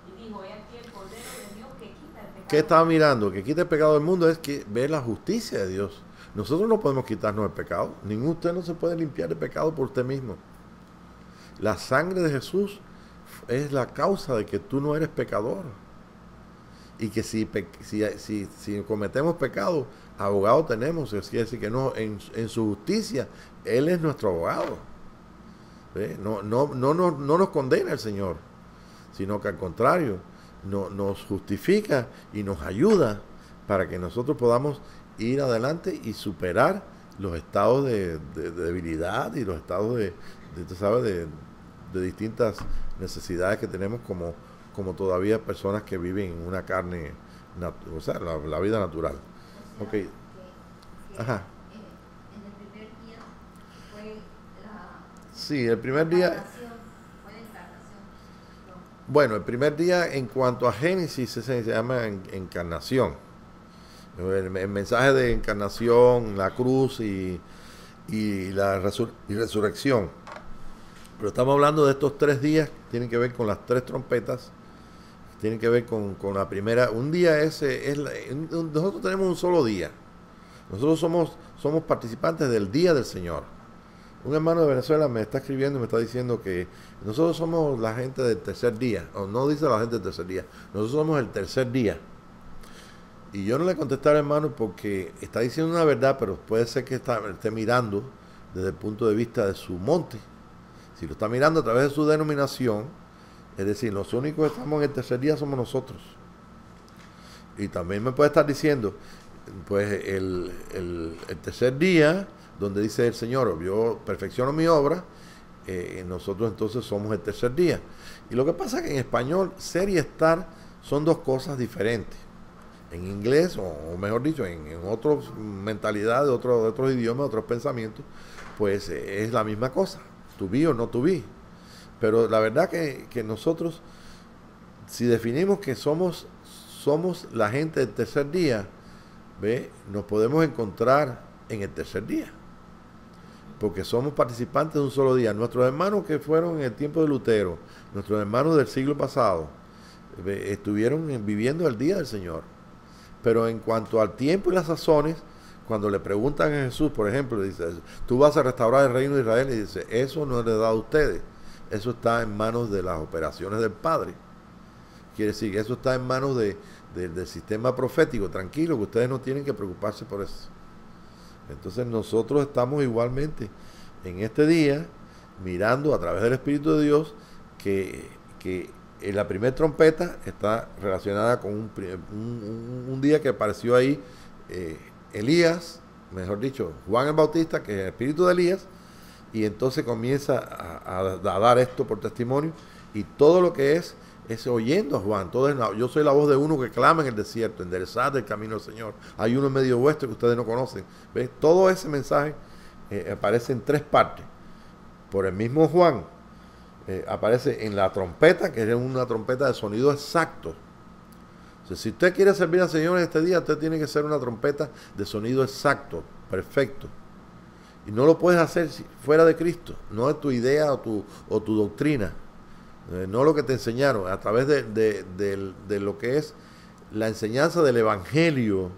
Speaker 2: y dijo: he aquí el Cordero de Dios que quita el pecado.
Speaker 1: ¿Qué estaba mirando? Que quita el pecado del mundo, es que ve la justicia de Dios. Nosotros no podemos quitarnos el pecado. Ningún usted no se puede limpiar el pecado por usted mismo. La sangre de Jesús es la causa de que tú no eres pecador. Y que si cometemos pecado, abogado tenemos. Es decir, que no, en su justicia, Él es nuestro abogado. No nos condena el Señor, sino que al contrario, nos justifica y nos ayuda para que nosotros podamos ir adelante y superar los estados de debilidad y los estados de distintas necesidades que tenemos como todavía personas que viven en una carne, o sea, la vida natural.
Speaker 3: O sea,
Speaker 1: Okay. Ajá.
Speaker 3: En el primer día fue
Speaker 1: Sí, el primer día,
Speaker 3: fue la encarnación. No.
Speaker 1: bueno, el primer día en cuanto a Génesis se llama encarnación. El mensaje de encarnación, la cruz y la resurrección. Pero estamos hablando de estos 3 días, tienen que ver con las 3 trompetas, tienen que ver con la primera. Un día nosotros tenemos un solo día. Nosotros somos participantes del día del Señor. Un hermano de Venezuela me está escribiendo y me está diciendo que nosotros somos la gente del tercer día, o no dice la gente del tercer día, nosotros somos el tercer día. Y yo no le contesté al hermano porque está diciendo una verdad, pero puede ser que esté mirando desde el punto de vista de su monte. Si lo está mirando a través de su denominación, es decir, los únicos que estamos en el tercer día somos nosotros. Y también me puede estar diciendo, pues el tercer día, donde dice el Señor, yo perfecciono mi obra, nosotros entonces somos el tercer día. Y lo que pasa es que en español, ser y estar son 2 cosas diferentes. En inglés, o mejor dicho, en otras mentalidades, de otros idiomas, otros pensamientos, pues es la misma cosa, to be o no to be. Pero la verdad que nosotros, si definimos que somos la gente del tercer día, nos podemos encontrar en el tercer día, porque somos participantes de un solo día. Nuestros hermanos que fueron en el tiempo de Lutero, nuestros hermanos del siglo pasado, estuvieron viviendo el día del Señor. Pero en cuanto al tiempo y las sazones, cuando le preguntan a Jesús, por ejemplo, dice, tú vas a restaurar el reino de Israel, y dice, eso no le da a ustedes, eso está en manos de las operaciones del Padre. Quiere decir que eso está en manos del sistema profético. Tranquilo, que ustedes no tienen que preocuparse por eso. Entonces nosotros estamos igualmente en este día mirando a través del Espíritu de Dios que en la primera trompeta está relacionada con un día que apareció ahí Elías, mejor dicho, Juan el Bautista, que es el espíritu de Elías, y entonces comienza a dar esto por testimonio, y todo lo que es oyendo a Juan. Yo soy la voz de uno que clama en el desierto, enderezad el camino del Señor. Hay uno en medio vuestro que ustedes no conocen. ¿Ves? Todo ese mensaje aparece en 3 partes. Por el mismo Juan, aparece en la trompeta, que es una trompeta de sonido exacto. O sea, si usted quiere servir al Señor en este día, usted tiene que ser una trompeta de sonido exacto, perfecto. Y no lo puedes hacer fuera de Cristo. No es tu idea o tu doctrina. No lo que te enseñaron. A través de lo que es la enseñanza del Evangelio,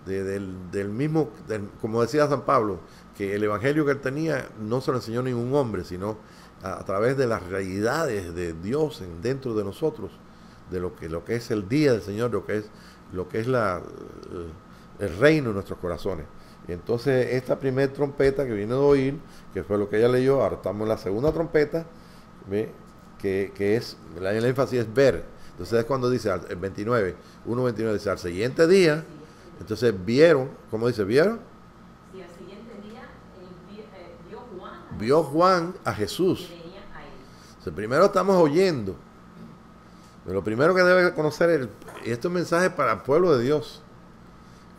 Speaker 1: del mismo, como decía San Pablo, que el Evangelio que él tenía no se lo enseñó ningún hombre, sino a través de las realidades de Dios dentro de nosotros, de lo que es el día del Señor, lo que es el reino en nuestros corazones. Y entonces esta primera trompeta que viene de oír, que fue lo que ella leyó, ahora estamos en la segunda trompeta, ¿ve? Que es, el énfasis es ver. Entonces es cuando dice el 29, 1.29, dice al siguiente día, entonces vieron, ¿cómo dice? ¿Vieron?
Speaker 2: Sí, al siguiente día
Speaker 1: vio Juan a Jesús.
Speaker 2: que venía a él.
Speaker 1: Entonces, primero estamos oyendo. Lo primero que debe conocer y esto es mensaje para el pueblo de Dios.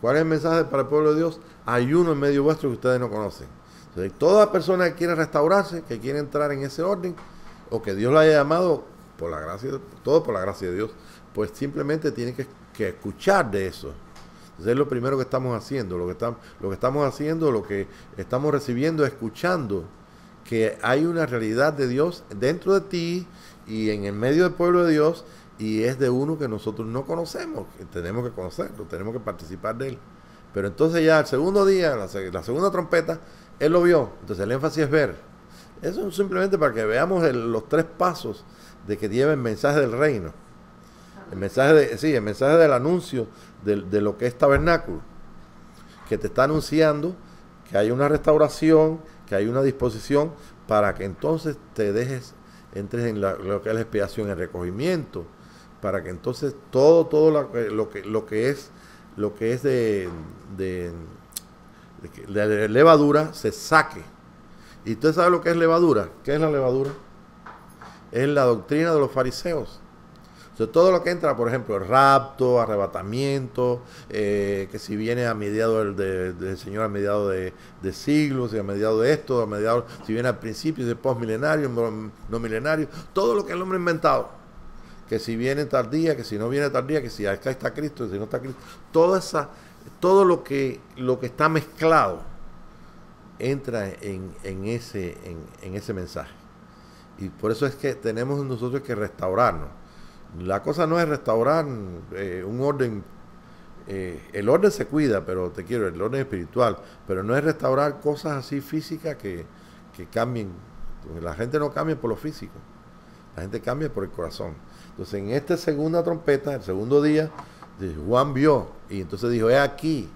Speaker 1: ¿Cuál es el mensaje para el pueblo de Dios? Hay uno en medio vuestro que ustedes no conocen. Entonces, toda persona que quiere restaurarse, que quiere entrar en ese orden, o que Dios lo haya llamado por la gracia, todo por la gracia de Dios, pues simplemente tiene que escuchar de eso. Entonces es lo primero que estamos haciendo, lo que estamos recibiendo, escuchando que hay una realidad de Dios dentro de ti y en el medio del pueblo de Dios, y es de uno que nosotros no conocemos, que tenemos que conocerlo, tenemos que participar de él. Pero entonces ya el segundo día, la segunda trompeta, él lo vio. Entonces el énfasis es ver. Eso es simplemente para que veamos los 3 pasos de que lleva el mensaje del reino. El mensaje el mensaje del anuncio de lo que es tabernáculo, que te está anunciando que hay una restauración, que hay una disposición para que entonces entres en lo que es la expiación, el recogimiento, para que entonces todo lo que es de levadura se saque. ¿Y usted sabe lo que es levadura? ¿Qué es la levadura? Es la doctrina de los fariseos. O sea, todo lo que entra, por ejemplo, el rapto, arrebatamiento, que si viene a mediados del Señor a mediados de siglos, y a mediados de esto, si viene al principio, de postmilenario, no milenario, todo lo que el hombre ha inventado, que si viene tal día, que si no viene tal día, que si acá está Cristo, que si no está Cristo, todo lo que está mezclado entra en ese mensaje. Y por eso es que tenemos nosotros que restaurarnos. La cosa no es restaurar un orden, el orden se cuida, pero el orden espiritual, pero no es restaurar cosas así físicas que cambien. La gente no cambia por lo físico, la gente cambia por el corazón. Entonces en esta segunda trompeta, el segundo día, Juan vio, y entonces dijo, he aquí,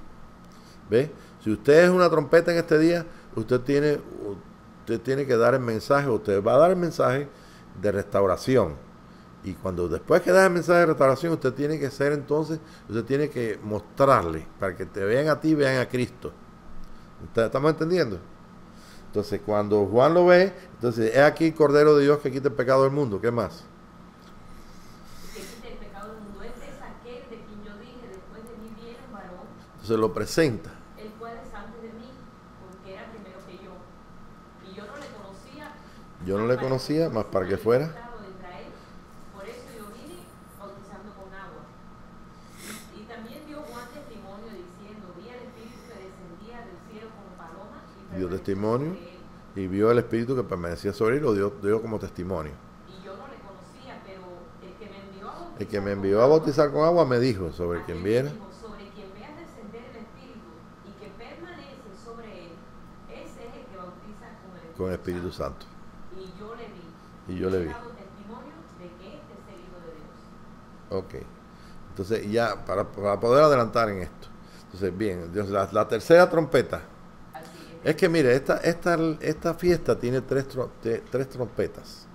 Speaker 1: ¿ve? Si usted es una trompeta en este día, usted tiene que dar el mensaje, usted va a dar el mensaje de restauración. Y después que da el mensaje de restauración, usted tiene que usted tiene que mostrarle, para que te vean a ti, vean a Cristo. ¿Estamos entendiendo? Entonces, cuando Juan lo ve, entonces, es aquí el Cordero de Dios que quita el pecado del mundo. ¿Qué más?
Speaker 2: Que quita el pecado del mundo. Este es aquel de quien yo dije, después de mí viene un varón.
Speaker 1: Entonces lo presenta.
Speaker 2: El cual es antes de mí, porque era primero que yo. Y yo no le conocía.
Speaker 1: Yo no le conocía, más para que fuera. Dio testimonio y vio el Espíritu que permanecía sobre él, lo dio como testimonio.
Speaker 2: Y yo no le conocía, pero
Speaker 1: el que me envió a bautizar con agua me dijo, sobre quien viera,
Speaker 2: sobre quien vea descender el Espíritu y que permanece sobre él, ese es el que bautiza con el Espíritu Santo. Y yo le vi.
Speaker 1: Y yo le vi.
Speaker 2: He dado testimonio de que este es el Hijo de Dios.
Speaker 1: Ok. Entonces ya, para poder adelantar en esto. Entonces, bien, la tercera trompeta. Es que mire, esta fiesta tiene tres trompetas.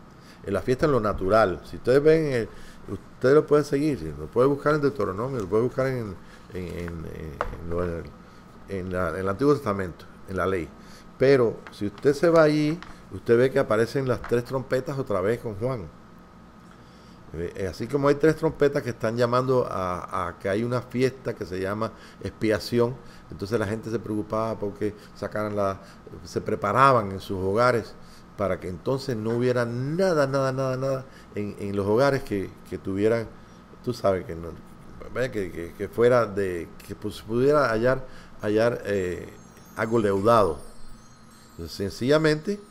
Speaker 1: En la fiesta en lo natural. Si ustedes ven, ustedes lo pueden seguir, lo pueden buscar en Deuteronomio, lo pueden buscar en el Antiguo Testamento, en la ley. Pero si usted se va allí, usted ve que aparecen las 3 trompetas otra vez con Juan. Así como hay 3 trompetas que están llamando a que hay una fiesta que se llama expiación, entonces la gente se preocupaba porque se preparaban en sus hogares para que entonces no hubiera nada en los hogares que tuvieran, tú sabes, que fuera que pudiera hallar algo leudado. Entonces, sencillamente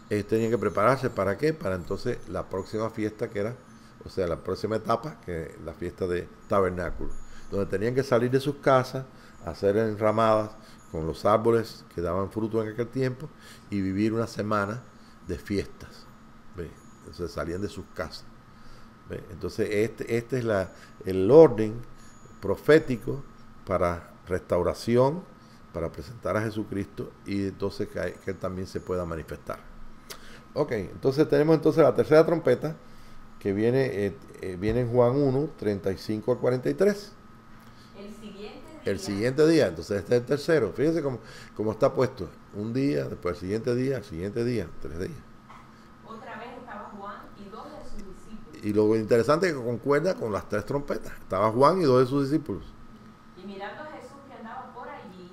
Speaker 1: tenían que prepararse. ¿Para qué? Para entonces la próxima fiesta la próxima etapa, que es la fiesta de tabernáculo, donde tenían que salir de sus casas, hacer enramadas con los árboles que daban fruto en aquel tiempo y vivir una semana de fiestas. ¿Ve? Entonces salían de sus casas. ¿Ve? Entonces este es el orden profético para restauración, para presentar a Jesucristo y entonces que Él también se pueda manifestar. Ok, entonces tenemos la tercera trompeta, que viene en Juan 1, 35 al 43. El siguiente día, entonces este es el tercero. Fíjense cómo está puesto. Un día, después el siguiente día, 3 días.
Speaker 2: Otra vez estaba Juan y 2 de sus discípulos.
Speaker 1: Y lo interesante es que concuerda con las 3 trompetas. Estaba Juan y 2 de sus discípulos.
Speaker 2: Y mirando a Jesús que andaba por allí,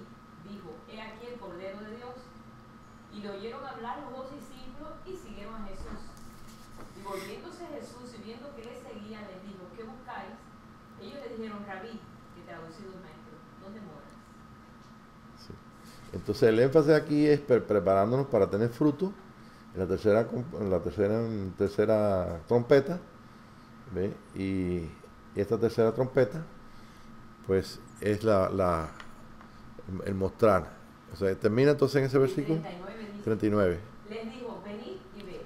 Speaker 2: dijo, he aquí el Cordero de Dios. Y le oyeron hablar los 2 discípulos y siguieron a Jesús. Y volviéndose Jesús y viendo que le seguían, les dijo, ¿qué buscáis? Ellos le dijeron, Rabí, que traducido maestro, ¿dónde moras?
Speaker 1: Sí. Entonces el énfasis aquí es preparándonos para tener fruto en la tercera trompeta. ¿Ve? Y esta tercera trompeta pues es la el mostrar. O sea, termina entonces en ese versículo
Speaker 2: 39 dice,
Speaker 1: 39.
Speaker 2: les dijo, venid y ved.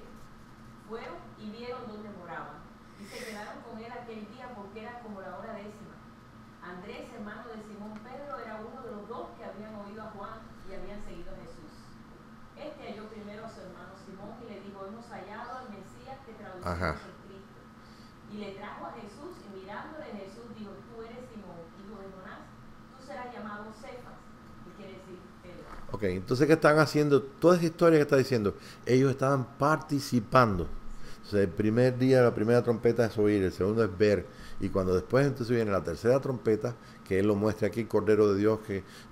Speaker 2: Fueron y vieron donde moraban, y se quedaron con él aquel día porque era como la hora 10. Andrés, hermano de Simón Pedro, era uno de los dos que habían oído a Juan y habían seguido a Jesús. Este halló primero a su hermano Simón y le dijo, hemos hallado al Mesías, que traducimos el Cristo. Y le trajo a Jesús, y mirándole Jesús dijo, tú eres Simón, hijo de Jonás, tú serás llamado Cefas, que quiere decir Pedro.
Speaker 1: Ok, entonces ¿qué están haciendo? Toda esa historia que está diciendo, ellos estaban participando. O sea, el primer día, la primera trompeta es oír, el segundo es ver. Y cuando después entonces viene la tercera trompeta, que él lo muestra aquí, Cordero de Dios,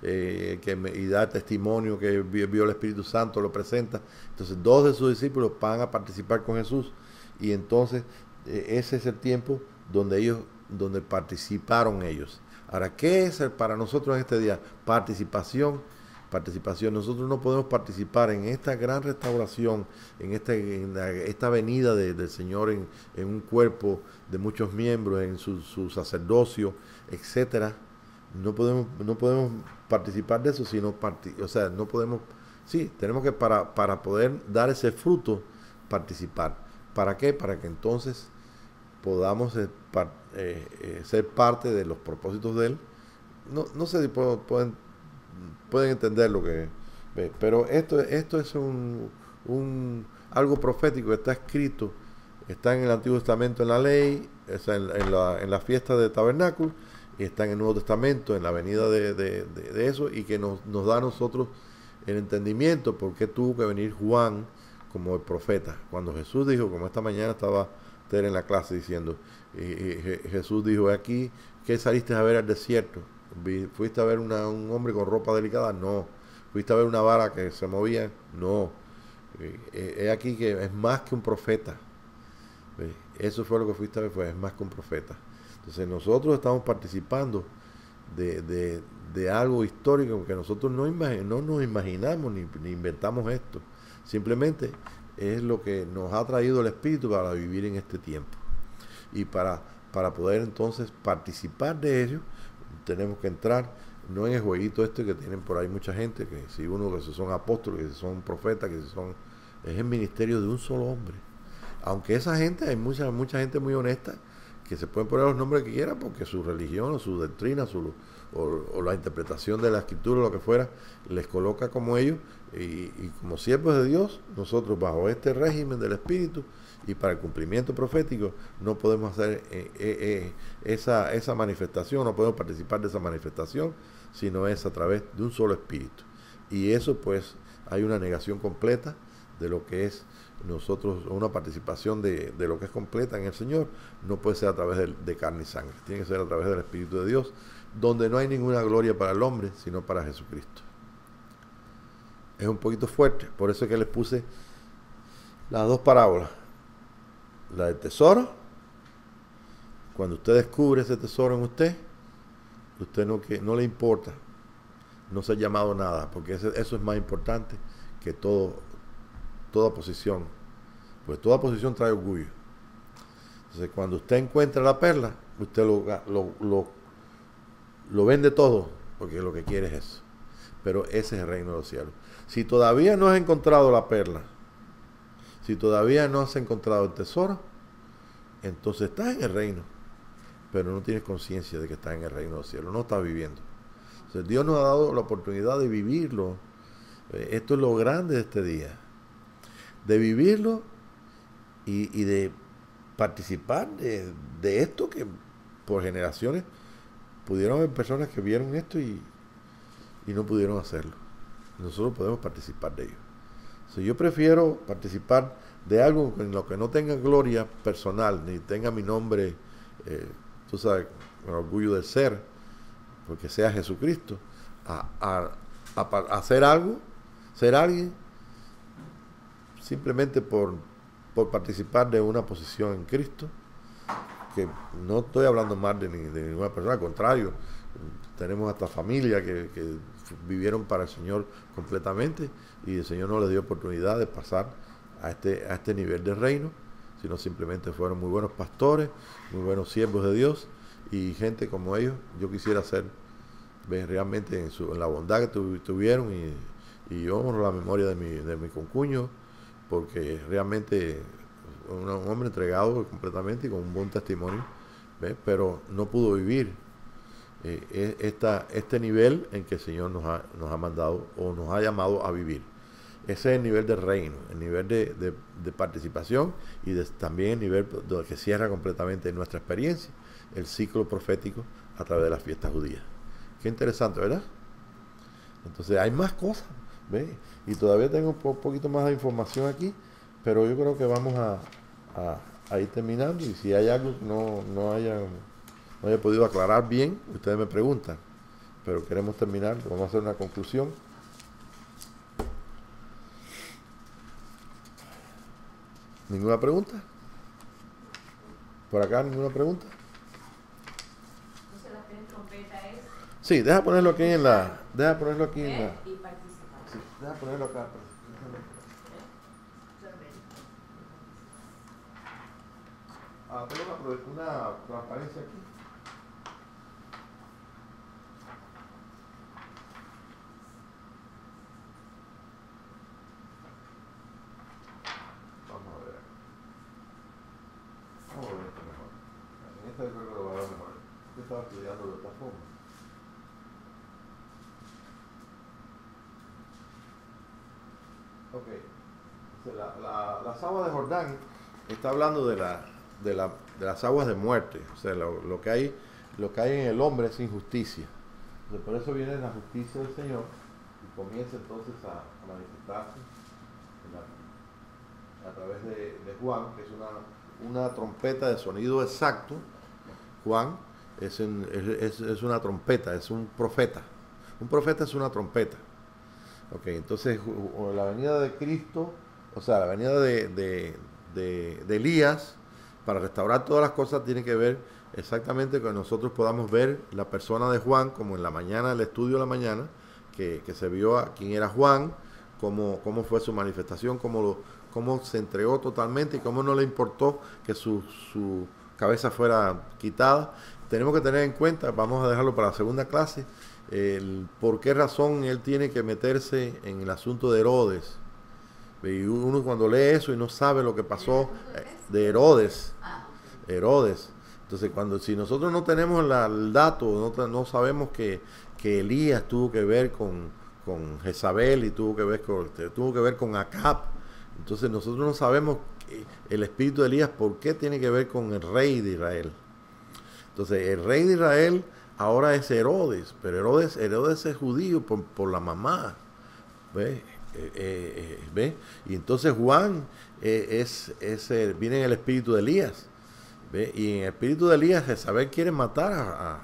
Speaker 1: y da testimonio que vio el Espíritu Santo, lo presenta. Entonces 2 de sus discípulos van a participar con Jesús. Y entonces ese es el tiempo donde participaron ellos. Ahora, ¿qué es para nosotros en este día? Participación. Nosotros no podemos participar en esta gran restauración, en esta venida del Señor en un cuerpo de muchos miembros, en su sacerdocio, etcétera. No podemos participar de eso, no podemos, sí, tenemos que para poder dar ese fruto, participar. ¿Para qué? Para que entonces podamos ser parte de los propósitos de Él. No sé si pueden entender lo que ve, pero esto es algo profético, está escrito, está en el Antiguo Testamento en la ley, está en la fiesta de tabernáculo, y está en el Nuevo Testamento en la venida de eso, y que nos da a nosotros el entendimiento por qué tuvo que venir Juan como el profeta. Cuando Jesús dijo, como esta mañana estaba Tere en la clase diciendo, Jesús dijo, aquí que saliste a ver al desierto. ¿Fuiste a ver un hombre con ropa delicada? No. ¿Fuiste a ver una vara que se movía? No. Es aquí que es más que un profeta. Eso fue lo que fuiste a ver, es más que un profeta. Entonces nosotros estamos participando de algo histórico que nosotros no nos imaginamos ni inventamos esto. Simplemente es lo que nos ha traído el Espíritu para vivir en este tiempo. Y para poder entonces participar de ello, tenemos que entrar, no en el jueguito este que tienen por ahí mucha gente, que si uno que son apóstoles, que son profetas, es el ministerio de un solo hombre. Aunque esa gente, hay mucha gente muy honesta, que se pueden poner los nombres que quieran, porque su religión, o su doctrina, o la interpretación de la escritura, o lo que fuera, les coloca como ellos, y como siervos de Dios, nosotros bajo este régimen del Espíritu, y para el cumplimiento profético, no podemos hacer esa manifestación, no podemos participar de esa manifestación, sino es a través de un solo Espíritu. Y eso pues hay una negación completa de lo que es nosotros, una participación de lo que es completa en el Señor, no puede ser a través de carne y sangre, tiene que ser a través del Espíritu de Dios, donde no hay ninguna gloria para el hombre, sino para Jesucristo. Es un poquito fuerte, por eso es que les puse las 2 parábolas. La del tesoro, cuando usted descubre ese tesoro en usted no le importa no ser llamado nada, porque eso es más importante que toda posición, pues toda posición trae orgullo. Entonces cuando usted encuentra la perla, usted lo vende todo, porque lo que quiere es eso. Pero ese es el reino de los cielos. Si todavía no has encontrado la perla, si todavía no has encontrado el tesoro, entonces estás en el reino, pero no tienes conciencia de que estás en el reino de los cielos, no estás viviendo. Entonces, Dios nos ha dado la oportunidad de vivirlo. Esto es lo grande de este día, de vivirlo y de participar de esto, que por generaciones pudieron haber personas que vieron esto y no pudieron hacerlo. Nosotros podemos participar de ello. Yo prefiero participar de algo en lo que no tenga gloria personal, ni tenga mi nombre, tú sabes, con orgullo de ser, porque sea Jesucristo, a hacer algo, ser alguien, simplemente por participar de una posición en Cristo, que no estoy hablando mal de ninguna persona, al contrario, tenemos hasta familia que vivieron para el Señor completamente, y el Señor no les dio oportunidad de pasar a este nivel de reino, sino simplemente fueron muy buenos pastores, muy buenos siervos de Dios, y gente como ellos. Yo quisiera ser ¿ves? Realmente en la bondad que tuvieron, y honro la memoria de mi concuño, porque realmente un hombre entregado completamente y con un buen testimonio, ¿ves? Pero no pudo vivir este nivel en que el Señor nos ha mandado o nos ha llamado a vivir. Ese es el nivel del reino, el nivel de participación, y también el nivel que cierra completamente nuestra experiencia, el ciclo profético a través de las fiestas judías. Qué interesante, ¿verdad? Entonces hay más cosas, ¿ves? Y todavía tengo un poquito más de información aquí, pero yo creo que vamos a ir terminando, y si hay algo que no haya podido aclarar bien, ustedes me preguntan, pero queremos terminar, vamos a hacer una conclusión. ¿Ninguna pregunta? ¿Por acá ninguna pregunta?
Speaker 2: Entonces las tres trompetas es
Speaker 1: Sí, deja ponerlo aquí en la... Deja ponerlo aquí en la...
Speaker 2: y participar.
Speaker 1: Sí, deja ponerlo acá. Tengo una transparencia aquí. Vamos a ver. Vamos a ver esto mejor. En esta yo creo que lo va a ver mejor. Yo estaba estudiando de otra forma. Ok. Entonces, las aguas de Jordán está hablando de las aguas de muerte. O sea, lo que hay en el hombre es injusticia. Entonces, por eso viene la justicia del Señor y comienza entonces a manifestarse a través de Juan, que es una trompeta de sonido exacto. Juan es una trompeta, es un profeta. Un profeta es una trompeta. Ok, entonces la venida de Cristo, o sea, la venida de Elías para restaurar todas las cosas tiene que ver exactamente con que nosotros podamos ver la persona de Juan, como en la mañana, el estudio de la mañana, que se vio a quién era Juan, cómo fue su manifestación, cómo se entregó totalmente y cómo no le importó que su cabeza fuera quitada. Tenemos que tener en cuenta, vamos a dejarlo para la segunda clase, por qué razón él tiene que meterse en el asunto de Herodes. Y uno cuando lee eso y no sabe lo que pasó de Herodes. Entonces, si nosotros no tenemos el dato, no sabemos que Elías tuvo que ver con Jezabel y tuvo que ver con Acab. Entonces nosotros no sabemos el espíritu de Elías por qué tiene que ver con el rey de Israel. Entonces el rey de Israel ahora es Herodes, pero Herodes es judío por la mamá. ¿Ves? Y entonces Juan viene en el espíritu de Elías. ¿Ves? Y en el espíritu de Elías Jezabel quiere matar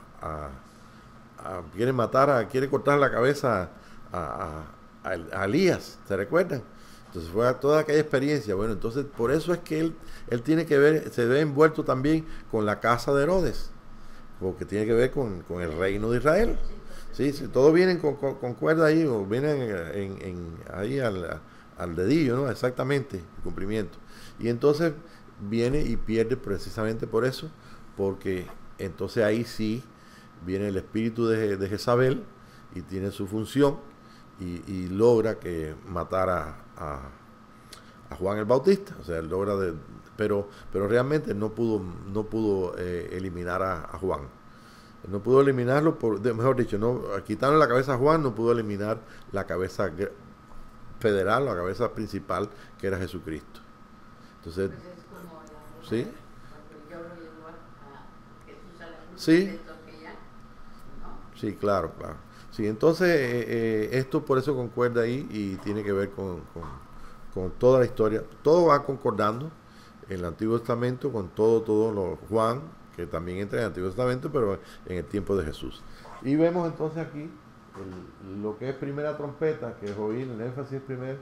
Speaker 1: quiere cortar la cabeza a Elías, ¿se recuerdan? Entonces fue toda aquella experiencia. Bueno, entonces por eso es que él tiene que ver, se ve envuelto también con la casa de Herodes, porque tiene que ver con el reino de Israel. Sí, todos vienen con cuerda ahí, o vienen ahí al dedillo, ¿no? Exactamente, el cumplimiento. Y entonces viene y pierde precisamente por eso, porque entonces ahí sí viene el espíritu de Jezabel y tiene su función y logra matar a Juan el Bautista. O sea, logra pero realmente no pudo eliminar a Juan. No pudo eliminarlo, mejor dicho, quitarle la cabeza a Juan, no pudo eliminar la cabeza federal, la cabeza principal, que era Jesucristo. Entonces,
Speaker 3: Pues es como la
Speaker 1: ¿sí?
Speaker 3: cuando yo lo llevo a Jesús a la cruz,
Speaker 1: Sí.
Speaker 3: de toque ya, ¿no?
Speaker 1: Sí, claro. Sí, entonces esto por eso concuerda ahí y tiene que ver con toda la historia. Todo va concordando en el Antiguo Testamento con todo lo Juan, que también entra en el Antiguo Testamento, pero en el tiempo de Jesús. Y vemos entonces aquí lo que es primera trompeta, que es oír, el énfasis primero,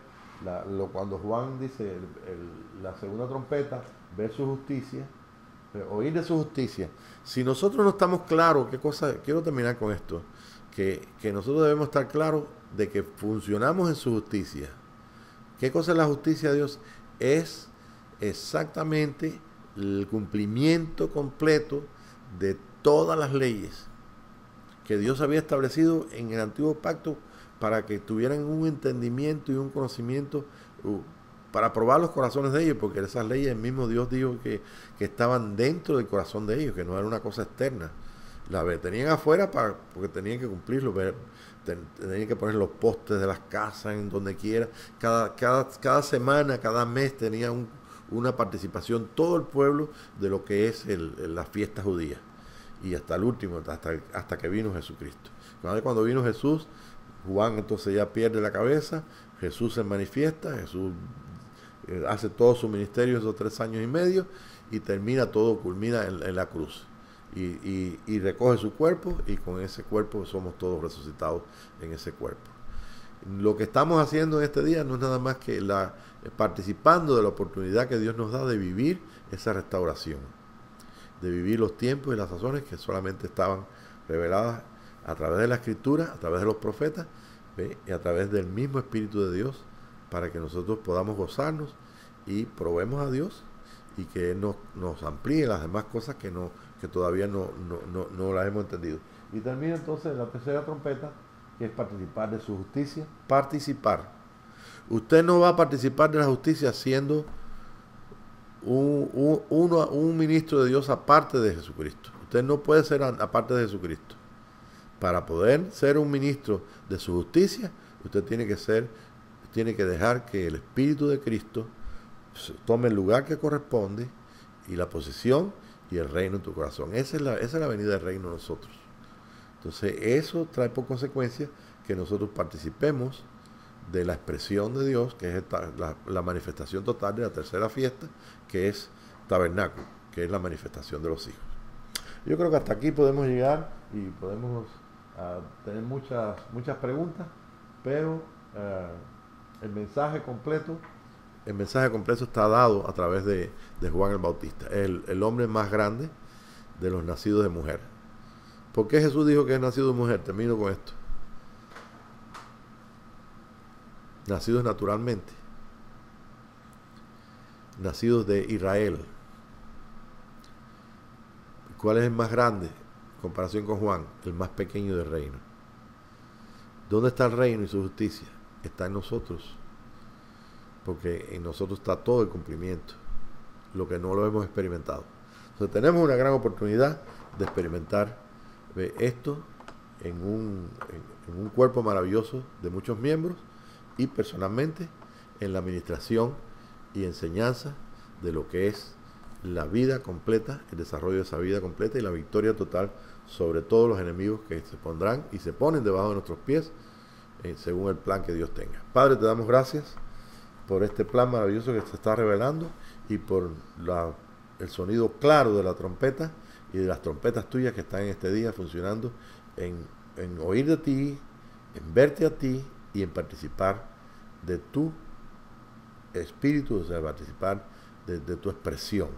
Speaker 1: cuando Juan dice la segunda trompeta, ver su justicia, oír de su justicia. Si nosotros no estamos claros, quiero terminar con esto, que nosotros debemos estar claros de que funcionamos en su justicia. ¿Qué cosa es la justicia de Dios? Es exactamente el cumplimiento completo de todas las leyes. que Dios había establecido en el antiguo pacto para que tuvieran un entendimiento y un conocimiento para probar los corazones de ellos, porque esas leyes el mismo Dios dijo que estaban dentro del corazón de ellos, que no era una cosa externa. La tenían afuera porque tenían que cumplirlo, tenían que poner los postes de las casas en donde quiera. Cada semana, cada mes tenía una participación todo el pueblo de lo que es la fiesta judía. Y hasta el último, hasta que vino Jesucristo. Cuando vino Jesús, Juan entonces ya pierde la cabeza, Jesús se manifiesta, Jesús hace todo su ministerio esos 3 años y medio y culmina en la cruz. Y recoge su cuerpo, y con ese cuerpo somos todos resucitados en ese cuerpo. Lo que estamos haciendo en este día no es nada más que participando de la oportunidad que Dios nos da de vivir esa restauración, de vivir los tiempos y las sazones que solamente estaban reveladas a través de la Escritura, a través de los profetas, y a través del mismo Espíritu de Dios, para que nosotros podamos gozarnos y probemos a Dios y que Él nos amplíe las demás cosas que todavía no las hemos entendido. Y termina entonces la tercera trompeta, que es participar de su justicia. Participar. Usted no va a participar de la justicia siendo un ministro de Dios aparte de Jesucristo. Usted no puede ser aparte de Jesucristo. Para poder ser un ministro de su justicia, usted tiene que dejar que el Espíritu de Cristo tome el lugar que corresponde y la posición y el reino en tu corazón. Esa es la venida del reino de nosotros. Entonces eso trae por consecuencia que nosotros participemos de la expresión de Dios, que es la manifestación total de la tercera fiesta, que es tabernáculo, que es la manifestación de los hijos. Yo creo que hasta aquí podemos llegar y podemos tener muchas preguntas, pero el mensaje completo está dado a través de Juan el Bautista, el hombre más grande de los nacidos de mujer. ¿Por qué Jesús dijo que es nacido de mujer? Termino con esto. Nacidos naturalmente, nacidos de Israel. ¿Cuál es el más grande en comparación con Juan? El más pequeño del reino. ¿Dónde está el reino y su justicia? Está en nosotros, porque en nosotros está todo el cumplimiento, lo que no lo hemos experimentado. Entonces tenemos una gran oportunidad de experimentar esto en un cuerpo maravilloso de muchos miembros, y personalmente en la administración y enseñanza de lo que es la vida completa, el desarrollo de esa vida completa y la victoria total sobre todos los enemigos que se pondrán y se ponen debajo de nuestros pies según el plan que Dios tenga. Padre, te damos gracias por este plan maravilloso que se está revelando y por el sonido claro de la trompeta y de las trompetas tuyas que están en este día funcionando en oír de ti, en verte a ti y en participar de tu espíritu, o sea, participar de tu expresión,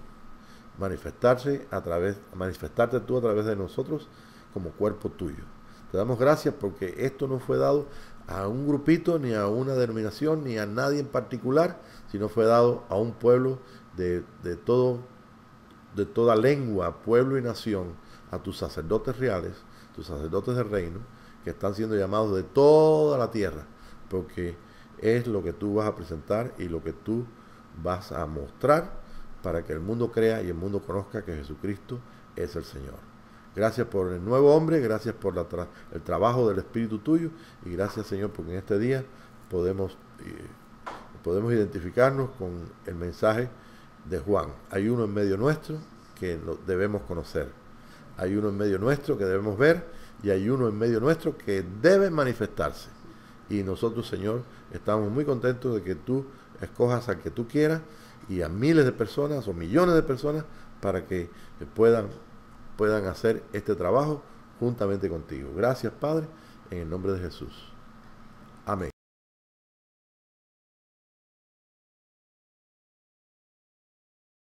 Speaker 1: manifestarte tú a través de nosotros como cuerpo tuyo. Te damos gracias porque esto no fue dado a un grupito, ni a una denominación, ni a nadie en particular, sino fue dado a un pueblo de toda lengua, pueblo y nación, a tus sacerdotes reales, tus sacerdotes del reino, que están siendo llamados de toda la tierra, porque es lo que tú vas a presentar y lo que tú vas a mostrar para que el mundo crea y el mundo conozca que Jesucristo es el Señor. Gracias por el nuevo hombre, gracias por el trabajo del Espíritu tuyo, y gracias, Señor, porque en este día podemos identificarnos con el mensaje de Juan. Hay uno en medio nuestro que lo debemos conocer, hay uno en medio nuestro que debemos ver, y hay uno en medio nuestro que debe manifestarse. Y nosotros, Señor, estamos muy contentos de que tú escojas al que tú quieras y a miles de personas o millones de personas para que puedan hacer este trabajo juntamente contigo. Gracias, Padre, en el nombre de Jesús.